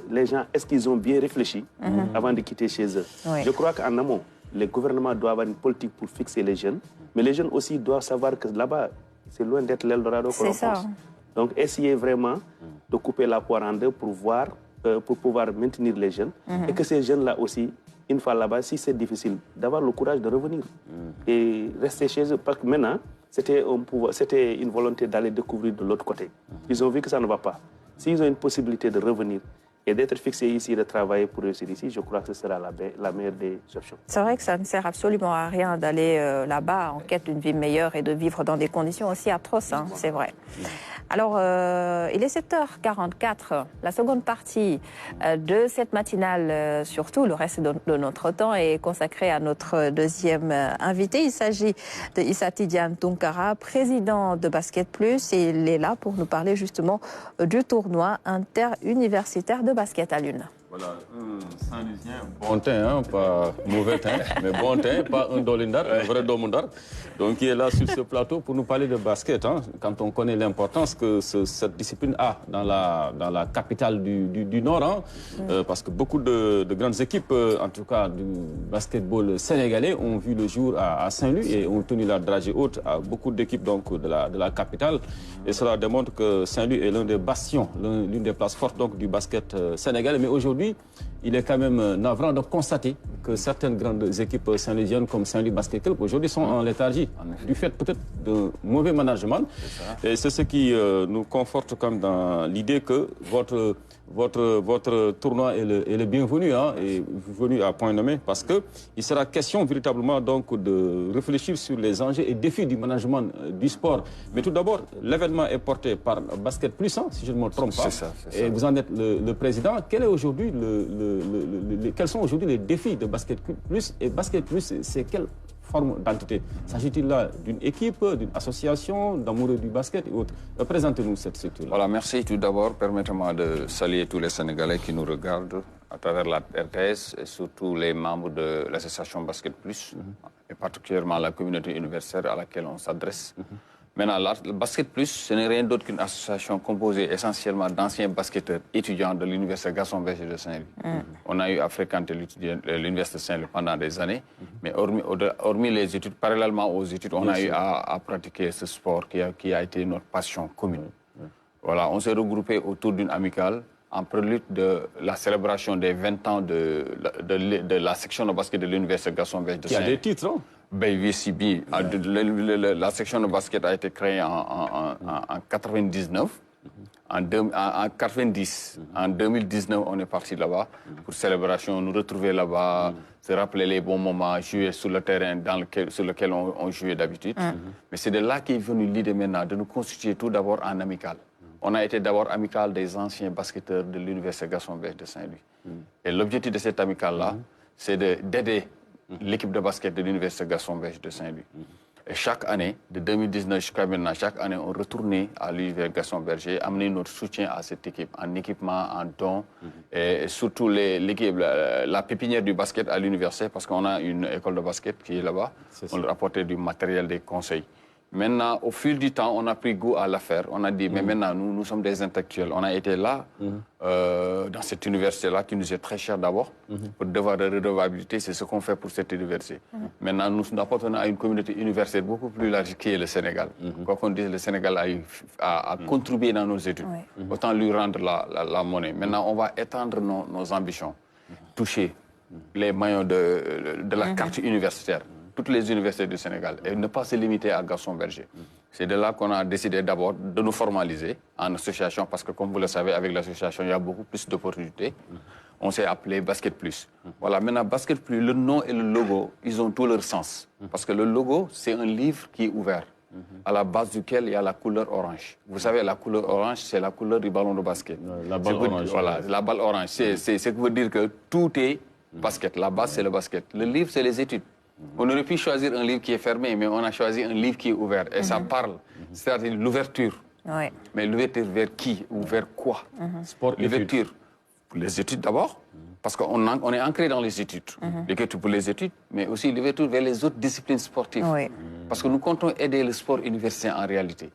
les gens, est-ce qu'ils ont bien réfléchi avant de quitter chez eux? Je crois qu'en amont, les gouvernements doivent avoir une politique pour fixer les jeunes, mais les jeunes aussi doivent savoir que là-bas, c'est loin d'être l'Eldorado que l'on pense. Donc, essayer vraiment de couper la poire en deux pour voir, pour pouvoir maintenir les jeunes, et que ces jeunes-là aussi, une fois là-bas, si c'est difficile, d'avoir le courage de revenir et rester chez eux. Parce que maintenant, c'était une volonté d'aller découvrir de l'autre côté. Ils ont vu que ça ne va pas. S'ils ont une possibilité de revenir et d'être fixés ici, de travailler pour réussir ici, je crois que ce sera la meilleure des options. C'est vrai que ça ne sert absolument à rien d'aller là-bas en quête d'une vie meilleure et de vivre dans des conditions aussi atroces, hein, c'est vrai. Alors, il est 7h44. La seconde partie de cette matinale, surtout le reste de notre temps, est consacrée à notre deuxième invité. Il s'agit de Issa Tidiane Tounkara, président de Basket Plus, et il est là pour nous parler justement du tournoi interuniversitaire de basket à Lune. Voilà, un Saint-Louisien, bon teint, hein, pas mauvais teint, mais bon teint, pas un dolindar, un vrai domundar. Donc, il est là sur ce plateau pour nous parler de basket, hein, quand on connaît l'importance que cette discipline a dans la capitale du Nord, hein, parce que beaucoup de grandes équipes, en tout cas du basketball sénégalais, ont vu le jour à Saint-Louis et ont tenu la dragée haute à beaucoup d'équipes de la capitale. Et cela démontre que Saint-Louis est l'un des bastions, l'une des places fortes donc, du basket sénégalais. Mais aujourd'hui, il est quand même navrant de constater que certaines grandes équipes saint-louisiennes comme Saint-Louis Basket Club aujourd'hui sont en léthargie, du fait peut-être de mauvais management. Et c'est ce qui nous conforte comme dans l'idée que votre tournoi est le bienvenu, hein, et venu à point nommé, parce qu'il sera question véritablement donc de réfléchir sur les enjeux et défis du management du sport. Mais tout d'abord, l'événement est porté par Basket Plus, hein, si je ne me trompe pas. Et vous en êtes le président. Quels sont aujourd'hui les défis de Basket Plus? Et Basket Plus, c'est quelle forme d'entité? S'agit-il là d'une équipe, d'une association, d'amoureux du basket et autres? Présentez-nous cette structure. Voilà, merci. Tout d'abord, permettez-moi de saluer tous les Sénégalais qui nous regardent à travers la RTS et surtout les membres de l'association Basket Plus, et particulièrement la communauté universitaire à laquelle on s'adresse. Maintenant, le Basket Plus, ce n'est rien d'autre qu'une association composée essentiellement d'anciens basketteurs étudiants de l'université Gaston Berger de Saint-Louis. On a eu à fréquenter l'université Saint-Louis pendant des années, mais hormis les études, parallèlement aux études, on a eu à pratiquer ce sport qui a été notre passion commune. Voilà, on s'est regroupés autour d'une amicale en prélude de la célébration des 20 ans de la section de basket de l'université Gaston Berger de Saint-Louis. Qui a des titres, hein? BVCB, la section de basket a été créée en 99, en 90. En 2019, on est parti là-bas pour célébration, nous retrouver là-bas, se rappeler les bons moments, jouer sur le terrain sur lequel on jouait d'habitude. Mais c'est de là qu'est venue l'idée maintenant de nous constituer tout d'abord en amical. On a été d'abord amical des anciens basketteurs de l'université Gaston Berger de Saint-Louis. Et l'objectif de cette amicale-là, c'est d'aider l'équipe de basket de l'université Gaston Berger de Saint-Louis. Et chaque année, de 2019 jusqu'à maintenant, chaque année, on retournait à l'université Gaston Berger, amener notre soutien à cette équipe, en équipement, en dons, et surtout la pépinière du basket à l'université, parce qu'on a une école de basket qui est là-bas. On leur apportait du matériel, des conseils. Maintenant, au fil du temps, on a pris goût à l'affaire. On a dit, mais maintenant, nous sommes des intellectuels. On a été là, dans cette université-là, qui nous est très chère d'abord. Pour le devoir de redevabilité, c'est ce qu'on fait pour cette université. Maintenant, nous appartenons à une communauté universitaire beaucoup plus large qui est le Sénégal. Quoi qu'on dise, le Sénégal a contribué dans nos études. Autant lui rendre la monnaie. Maintenant, on va étendre nos ambitions, toucher les maillons de la carte universitaire. Toutes les universités du Sénégal, et ne pas se limiter à Gaston Berger. C'est de là qu'on a décidé d'abord de nous formaliser en association, parce que comme vous le savez, avec l'association, il y a beaucoup plus d'opportunités. On s'est appelé Basket Plus. Voilà, maintenant, Basket Plus, le nom et le logo, ils ont tout leur sens. Parce que le logo, c'est un livre qui est ouvert, à la base duquel il y a la couleur orange. Vous savez, la couleur orange, c'est la couleur du ballon de basket. La balle orange. Voilà, la balle orange. C'est ce qui veut dire que tout est basket. La base, c'est le basket. Le livre, c'est les études. On aurait pu choisir un livre qui est fermé, mais on a choisi un livre qui est ouvert. Et ça parle, c'est-à-dire l'ouverture. Oui. Mais l'ouverture vers qui ou vers quoi? Sport, l'ouverture pour les études d'abord, parce qu'on est ancré dans les études. L'ouverture pour les études, mais aussi l'ouverture vers les autres disciplines sportives. Parce que nous comptons aider le sport universitaire en réalité.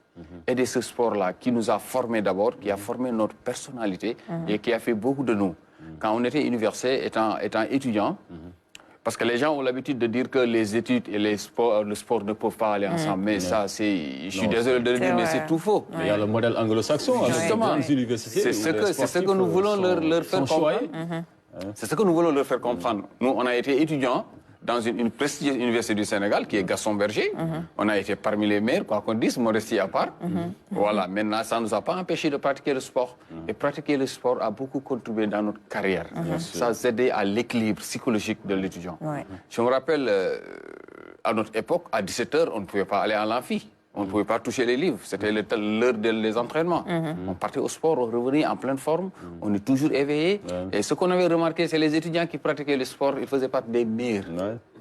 Aider ce sport-là qui nous a formés d'abord, qui a formé notre personnalité et qui a fait beaucoup de nous. Quand on était universitaire, étant étudiant, parce que les gens ont l'habitude de dire que les études et le sport ne peuvent pas aller ensemble. Mais ça, je suis désolé de le dire, mais c'est tout faux. Il y a le modèle anglo-saxon, justement, les universités. C'est ce que nous voulons leur faire comprendre. C'est ce que nous voulons leur faire comprendre. Nous, on a été étudiants dans une prestigieuse université du Sénégal, qui est Gaston Berger. On a été parmi les meilleurs, quoi qu'on dise, modestie à part. Voilà, maintenant, ça ne nous a pas empêché de pratiquer le sport. Et pratiquer le sport a beaucoup contribué dans notre carrière. Ça a aidé à l'équilibre psychologique de l'étudiant. Je me rappelle, à notre époque, à 17h, on ne pouvait pas aller à l'amphi. On ne pouvait pas toucher les livres. C'était l'heure des entraînements. On partait au sport, on revenait en pleine forme. On est toujours éveillé. Et ce qu'on avait remarqué, c'est les étudiants qui pratiquaient le sport, ils faisaient partie des meilleurs.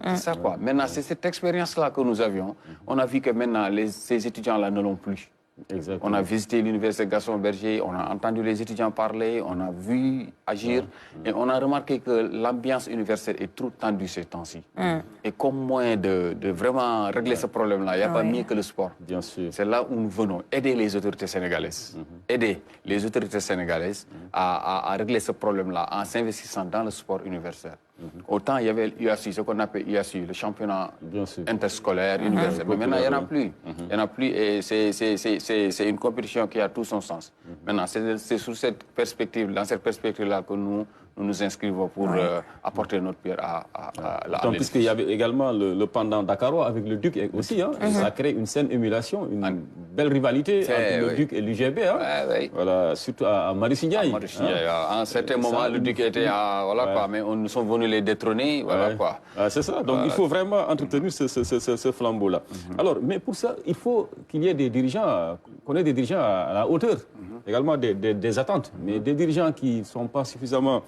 C'est ça, quoi. Maintenant, c'est cette expérience-là que nous avions. On a vu que maintenant, ces étudiants-là ne l'ont plus. Exactement. On a visité l'université Gaston Berger, on a entendu les étudiants parler, on a vu agir, et on a remarqué que l'ambiance universitaire est trop tendue ces temps-ci. Et comme moyen de vraiment régler ce problème-là, il n'y a pas mieux que le sport. Bien sûr. C'est là où nous venons aider les autorités sénégalaises. Aider les autorités sénégalaises à régler ce problème-là en s'investissant dans le sport universitaire. Autant il y avait l'UASU, ce qu'on appelle l'UASU, le championnat interscolaire, universitaire. Mais maintenant, il n'y en a plus. Il n'y en a plus et c'est une compétition qui a tout son sens. Maintenant, c'est sur cette perspective, dans cette perspective-là que nous nous inscrivons pour apporter notre pierre à la puisqu'il y avait également le pendant dakarois avec le Duc aussi. Ça crée une saine émulation, une belle rivalité entre le Duc et l'UGB. Voilà, surtout à Marisignaï. À un certain moment, le Duc était à... Voilà, quoi, mais nous sommes venus les détrôner. Voilà, quoi. C'est ça. Donc, il faut vraiment entretenir ce flambeau-là. Alors, mais pour ça, il faut qu'il y ait des dirigeants, qu'on ait des dirigeants à la hauteur, également des attentes, mais des dirigeants qui ne sont pas suffisamment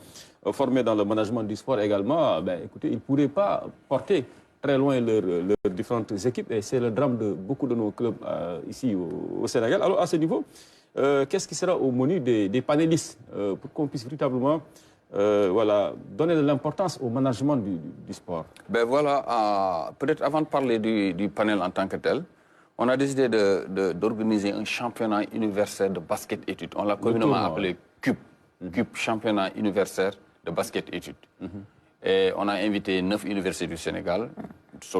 formés dans le management du sport également, écoutez, ils ne pourraient pas porter très loin leurs différentes équipes, et c'est le drame de beaucoup de nos clubs ici au Sénégal. Alors, à ce niveau, qu'est-ce qui sera au menu des panélistes pour qu'on puisse véritablement donner de l'importance au management du sport? Peut-être avant de parler du panel en tant que tel, on a décidé d'organiser un championnat universel de basket-études. On l'a communément appelé CUP, CUP, championnat universel de basket-études. Et on a invité 9 universités du Sénégal,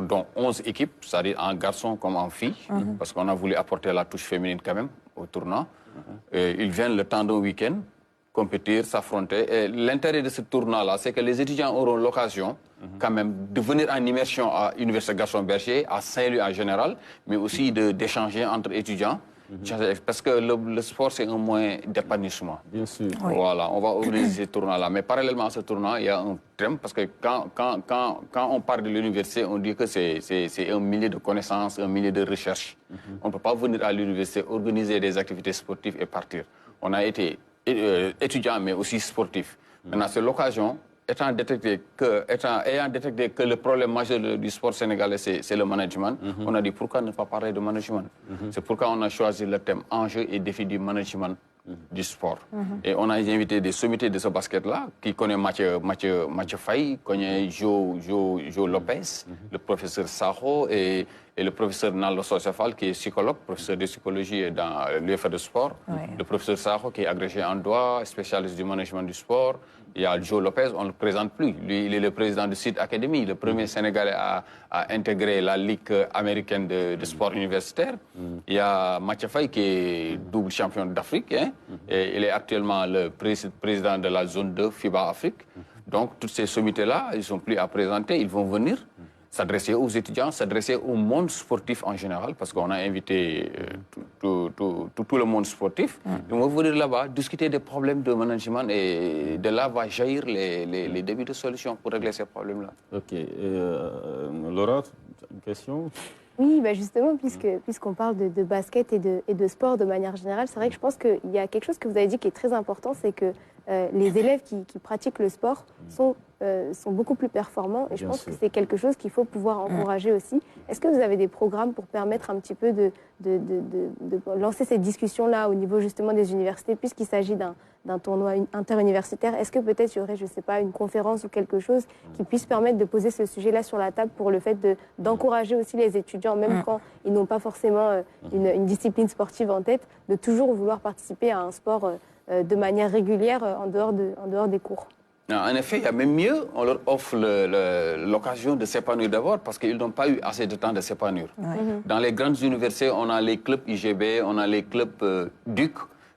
dont 11 équipes, c'est-à-dire en garçons comme en filles, parce qu'on a voulu apporter la touche féminine quand même au tournoi. Ils viennent le temps d'un week-end compétir, s'affronter. Et l'intérêt de ce tournoi-là, c'est que les étudiants auront l'occasion quand même de venir en immersion à l'Université Gaston Berger, à Saint-Louis en général, mais aussi d'échanger entre étudiants. Parce que le sport, c'est un moyen d'épanouissement. Bien sûr. Voilà, on va organiser ce tournoi-là. Mais parallèlement à ce tournoi, il y a un thème, parce que quand on parle de l'université, on dit que c'est un milieu de connaissances, un milieu de recherche. On ne peut pas venir à l'université, organiser des activités sportives et partir. On a été étudiants, mais aussi sportifs. Maintenant, c'est l'occasion, ayant détecté que le problème majeur du sport sénégalais, c'est le management, on a dit pourquoi ne pas parler de management. C'est pourquoi on a choisi le thème enjeux et défis du management du sport. Et on a invité des sommités de ce basket-là, qui connaît Mathieu Faye, connaît Jo Lopez, le professeur Saho, et et le professeur Naldo Socefal, qui est psychologue, professeur de psychologie dans l'UFR de sport. Le professeur Sakho, qui est agrégé en droit, spécialiste du management du sport. Il y a Joe Lopez, on ne le présente plus. Lui, il est le président de Seed Academy, le premier Sénégalais à intégrer la Ligue américaine de sport universitaire. Il y a Mathieu Faye, qui est double champion d'Afrique. Hein, et il est actuellement le président de la zone 2 FIBA Afrique. Donc, toutes ces sommités-là, ils ne sont plus à présenter. Ils vont venir s'adresser aux étudiants, s'adresser au monde sportif en général, parce qu'on a invité tout le monde sportif. Ils vont venir là-bas discuter des problèmes de management et de là va jaillir les débuts de solutions pour régler ces problèmes-là. Ok. Laura, une question? Oui, bah justement, puisqu'on parle de basket et de sport de manière générale, c'est vrai que je pense qu'il y a quelque chose que vous avez dit qui est très important, c'est que les élèves qui pratiquent le sport sont beaucoup plus performants et je pense que c'est quelque chose qu'il faut pouvoir encourager aussi. Est-ce que vous avez des programmes pour permettre un petit peu de lancer cette discussion-là au niveau justement des universités, puisqu'il s'agit d'un tournoi interuniversitaire? Est-ce que peut-être il y aurait, je ne sais pas, une conférence ou quelque chose qui puisse permettre de poser ce sujet-là sur la table pour le fait d'encourager aussi les étudiants, même quand ils n'ont pas forcément une discipline sportive en tête, de toujours vouloir participer à un sport de manière régulière en dehors des cours? En effet, il y a même mieux, on leur offre l'occasion de s'épanouir d'abord parce qu'ils n'ont pas eu assez de temps de s'épanouir. Dans les grandes universités, on a les clubs IGB, on a les clubs DUC,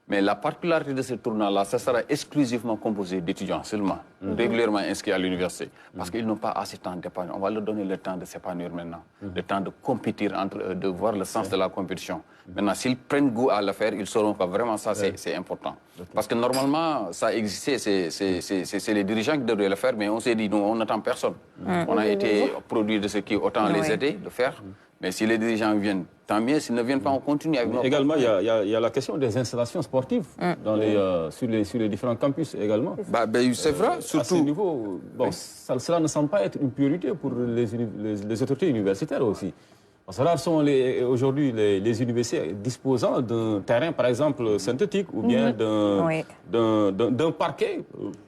mais la particularité de ce tournoi-là, ça sera exclusivement composé d'étudiants seulement, régulièrement inscrits à l'université, parce qu'ils n'ont pas assez de temps d'épanouir. On va leur donner le temps de s'épanouir maintenant, le temps de compétir entre eux, de voir le sens de la compétition. Maintenant, s'ils prennent goût à le faire, ils sauront que vraiment ça, c'est important. Parce que normalement, ça existait, c'est les dirigeants qui devraient le faire, mais on s'est dit, nous, on n'attend personne. On a été produits de ce qui, autant les aider de faire. Mais si les dirigeants viennent, tant mieux. S'ils ne viennent pas, on continue avec nous. Également, il y a la question des installations sportives sur les différents campus également. C'est vrai, surtout. À ce niveau, cela ne semble pas être une priorité pour les autorités universitaires aussi. Parce que rares sont aujourd'hui les universités disposant d'un terrain, par exemple, synthétique ou bien d'un parquet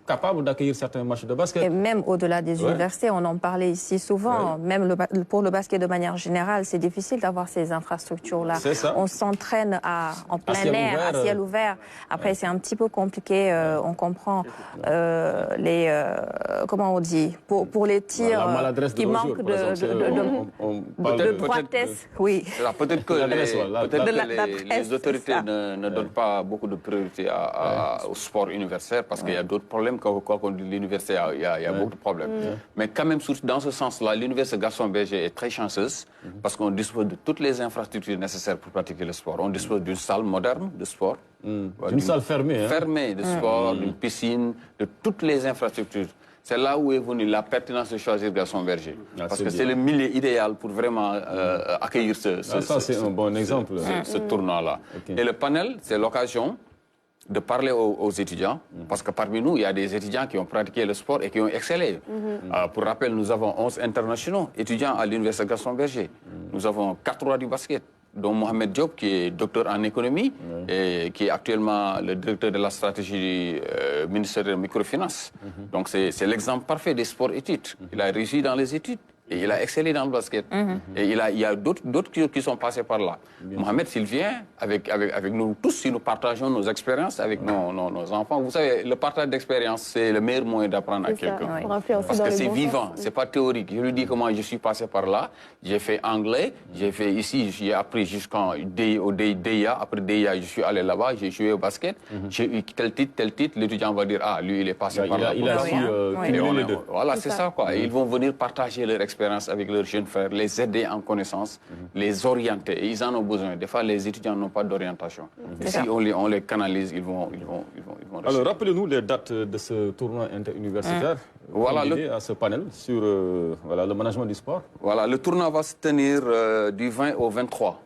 capable d'accueillir certains matchs de basket. Et même au-delà des universités, on en parlait ici souvent, même pour le basket de manière générale, c'est difficile d'avoir ces infrastructures-là. On s'entraîne en plein air, à ciel ouvert. Après, c'est un petit peu compliqué, on comprend comment on dit, pour les tirs qui manquent de practice. Oui. Peut-être que les autorités ne donnent pas beaucoup de priorité au sport universitaire parce qu'il y a d'autres problèmes. Quoi qu'on dise, l'université, il y a beaucoup de problèmes. Mais quand même, dans ce sens-là, l'université Gaston Berger est très chanceuse parce qu'on dispose de toutes les infrastructures nécessaires pour pratiquer le sport. On dispose d'une salle moderne de sport. D'une salle fermée. Fermée de sport, d'une piscine, de toutes les infrastructures. C'est là où est venue la pertinence de choisir Gaston Berger. Parce que c'est le milieu idéal pour vraiment accueillir ça, c'est un bon exemple. Ce tournoi-là. Et le panel, c'est l'occasion de parler aux étudiants, parce que parmi nous, il y a des étudiants qui ont pratiqué le sport et qui ont excellé. Pour rappel, nous avons 11 internationaux étudiants à l'université Gaston Berger. Nous avons 4 rois du basket, dont Mohamed Diop, qui est docteur en économie et qui est actuellement le directeur de la stratégie du ministère de la microfinance. Donc c'est l'exemple parfait des sports-études. Il a réussi dans les études. Et il a excellé dans le basket. Et il y a d'autres qui sont passés par là. Mohamed, s'il vient avec nous tous, si nous partageons nos expériences avec nos enfants, vous savez, le partage d'expérience, c'est le meilleur moyen d'apprendre à quelqu'un. Parce que c'est vivant, c'est pas théorique. Je lui dis comment je suis passé par là. J'ai fait anglais, j'ai fait ici, j'ai appris jusqu'au DIA. Après DIA, je suis allé là-bas, j'ai joué au basket. J'ai eu tel titre. L'étudiant va dire, ah, lui, il est passé par là. Il a su cumuler les deux. Voilà, c'est ça, quoi. Ils vont venir partager leur expérience avec leurs jeunes frères, les aider en connaissance, les orienter. Et ils en ont besoin. Des fois, les étudiants n'ont pas d'orientation. Si on les canalise, ils vont Alors, rappelez-nous les dates de ce tournoi interuniversitaire à ce panel sur le management du sport. Voilà, le tournoi va se tenir du 20 au 23.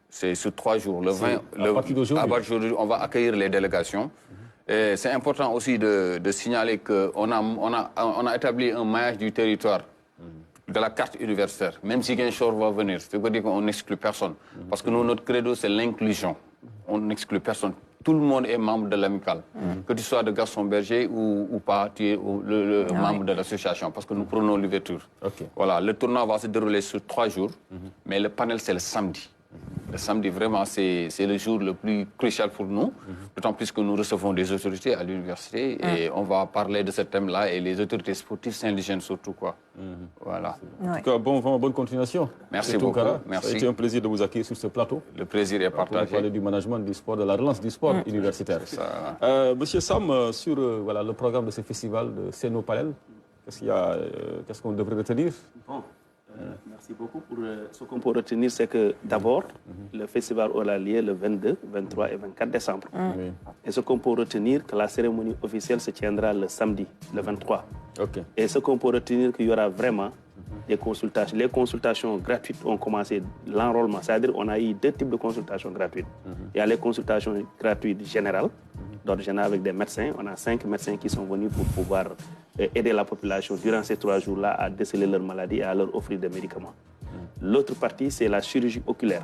C'est sur 3 jours. Le 20, à partir d'aujourd'hui, on va accueillir les délégations. C'est important aussi de signaler qu'on a établi un maillage du territoire de la carte universitaire, même si Ziguinchor va venir. C'est-à-dire qu'on n'exclut personne. Parce que nous, notre credo, c'est l'inclusion. On n'exclut personne. tout le monde est membre de l'amicale. Que tu sois de Gaston Berger ou pas, tu es le membre de l'association, parce que nous prenons l'ouverture. Voilà, le tournoi va se dérouler sur 3 jours, mais le panel, c'est le samedi. Le samedi, vraiment, c'est le jour le plus crucial pour nous, d'autant plus que nous recevons des autorités à l'université et on va parler de ce thème-là et les autorités sportives saint-ligènes surtout, quoi. Voilà. En tout cas, bon vent, bonne continuation. Merci beaucoup. Merci. Ça a été un plaisir de vous accueillir sur ce plateau. Le plaisir est partagé. Pour parler du management du sport, de la relance du sport universitaire. Monsieur Sam, sur voilà, le programme de ce festival de Seno Palel, qu'est-ce qu'on devrait retenir? Merci beaucoup. Ce qu'on peut retenir, c'est que d'abord, le festival aura lieu le 22, 23 et 24 décembre. Et ce qu'on peut retenir, que la cérémonie officielle se tiendra le samedi, le 23. Et ce qu'on peut retenir, qu'il y aura vraiment des consultations. Les consultations gratuites ont commencé l'enrôlement. C'est-à-dire qu'on a eu 2 types de consultations gratuites. Il y a les consultations gratuites générales, d'ordre général avec des médecins. On a 5 médecins qui sont venus pour pouvoir aider la population durant ces 3 jours-là à déceler leur maladie et à leur offrir des médicaments. L'autre partie, c'est la chirurgie oculaire.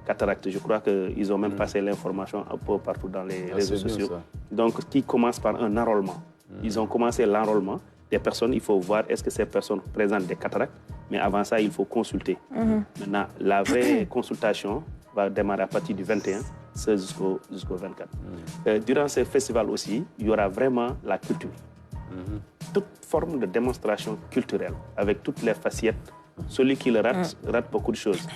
Cataracte, je crois qu'ils ont même passé l'information un peu partout dans les réseaux sociaux. Donc, qui commence par un enrôlement. Ils ont commencé l'enrôlement des personnes. Il faut voir est-ce que ces personnes présentent des cataractes. Mais avant ça, il faut consulter. Maintenant, la vraie consultation va démarrer à partir du 21 jusqu'au 24. Durant ce festival aussi, il y aura vraiment la culture. Toute forme de démonstration culturelle, avec toutes les facettes. Celui qui le rate, rate beaucoup de choses.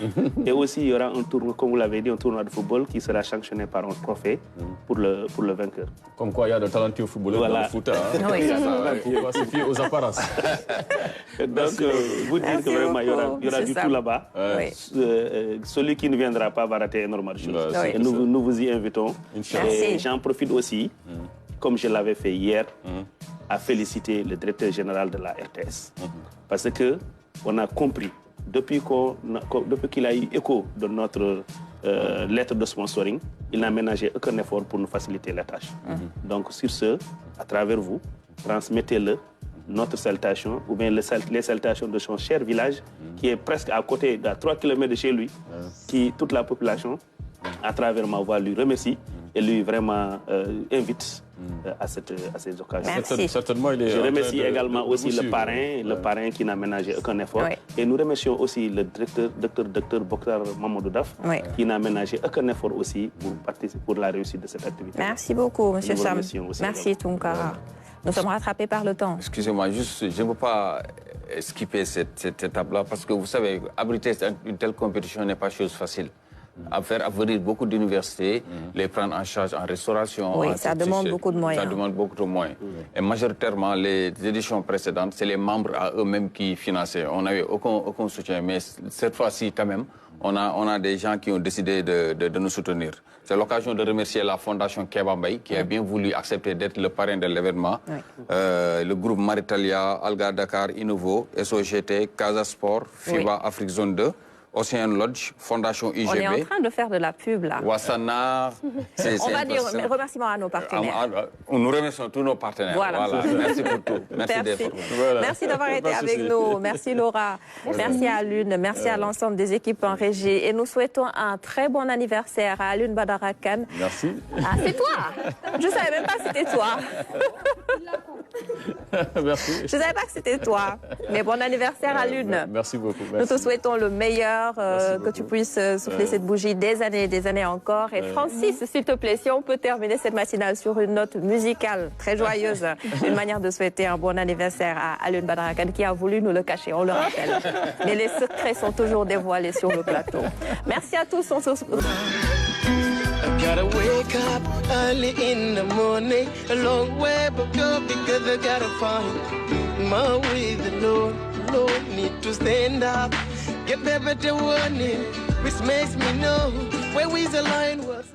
Et aussi, il y aura un tournoi, comme vous l'avez dit, un tournoi de football qui sera sanctionné par un trophée pour le vainqueur. Comme quoi, il y a de talentueux footballeurs dans le foot. Il faut pas se fier aux apparences. Donc, vous dire que vraiment, il y aura du tout là-bas. Celui qui ne viendra pas va rater énormément de choses. Et nous vous y invitons. Et j'en profite aussi, comme je l'avais fait hier, à féliciter le directeur général de la RTS. Parce que on a compris, depuis qu'il a eu écho de notre lettre de sponsoring, il n'a ménagé aucun effort pour nous faciliter la tâche. Donc sur ce, à travers vous, transmettez-le notre salutation, ou bien les salutations de son cher village, qui est presque à côté, à 3 km de chez lui, qui toute la population, à travers ma voix, lui remercie et lui vraiment invite à ces occasions. Certainement, je remercie également aussi le parrain qui n'a ménagé aucun effort. Et nous remercions aussi le docteur Bokhtar Mamadou Daf, qui n'a ménagé aucun effort aussi pour participer pour la réussite de cette activité. Merci beaucoup, M. Sam. Merci, Tunkara. Nous sommes rattrapés par le temps. Excusez-moi, juste, je ne veux pas skipper cette étape-là, parce que vous savez, abriter une telle compétition n'est pas chose facile. À venir beaucoup d'universités, les prendre en charge en restauration. Oui, ça demande beaucoup de moyens. Ça demande beaucoup de moyens. Et majoritairement, les éditions précédentes, c'est les membres à eux-mêmes qui finançaient. On n'avait aucun soutien. Mais cette fois-ci, quand même, on a des gens qui ont décidé de nous soutenir. C'est l'occasion de remercier la Fondation Kebambaye qui a bien voulu accepter d'être le parrain de l'événement. Le groupe Maritalia, Alga Dakar, Innovo, SOGT, Casa Sport, FIBA Afrique Zone 2. Ocean Lodge, Fondation IGB. On est en train de faire de la pub, là. Wasana. On va dire remerciements à nos partenaires. Nous remercions tous nos partenaires. Voilà. Merci pour tout. Merci d'avoir été avec nous. Merci Laura. Merci à Lune. Merci à l'ensemble des équipes en régie. Et nous souhaitons un très bon anniversaire à Alioune Badara Kane. Merci. Ah, c'est toi. Je ne savais même pas que c'était toi. Merci. Je ne savais pas que c'était toi. Mais bon anniversaire à Lune. Merci beaucoup. Nous te souhaitons le meilleur. Que tu puisses souffler cette bougie des années encore. Et Francis, s'il te plaît, si on peut terminer cette matinale sur une note musicale très joyeuse, une manière de souhaiter un bon anniversaire à Alioune Badara Kane qui a voulu nous le cacher, on le rappelle. Mais les secrets sont toujours dévoilés sur le plateau. Merci à tous. On se retrouve. Gotta wake up early in the morning, a long way but go because I gotta find my way. The Lord need to stand up, get better warning, which makes me know where we the line was.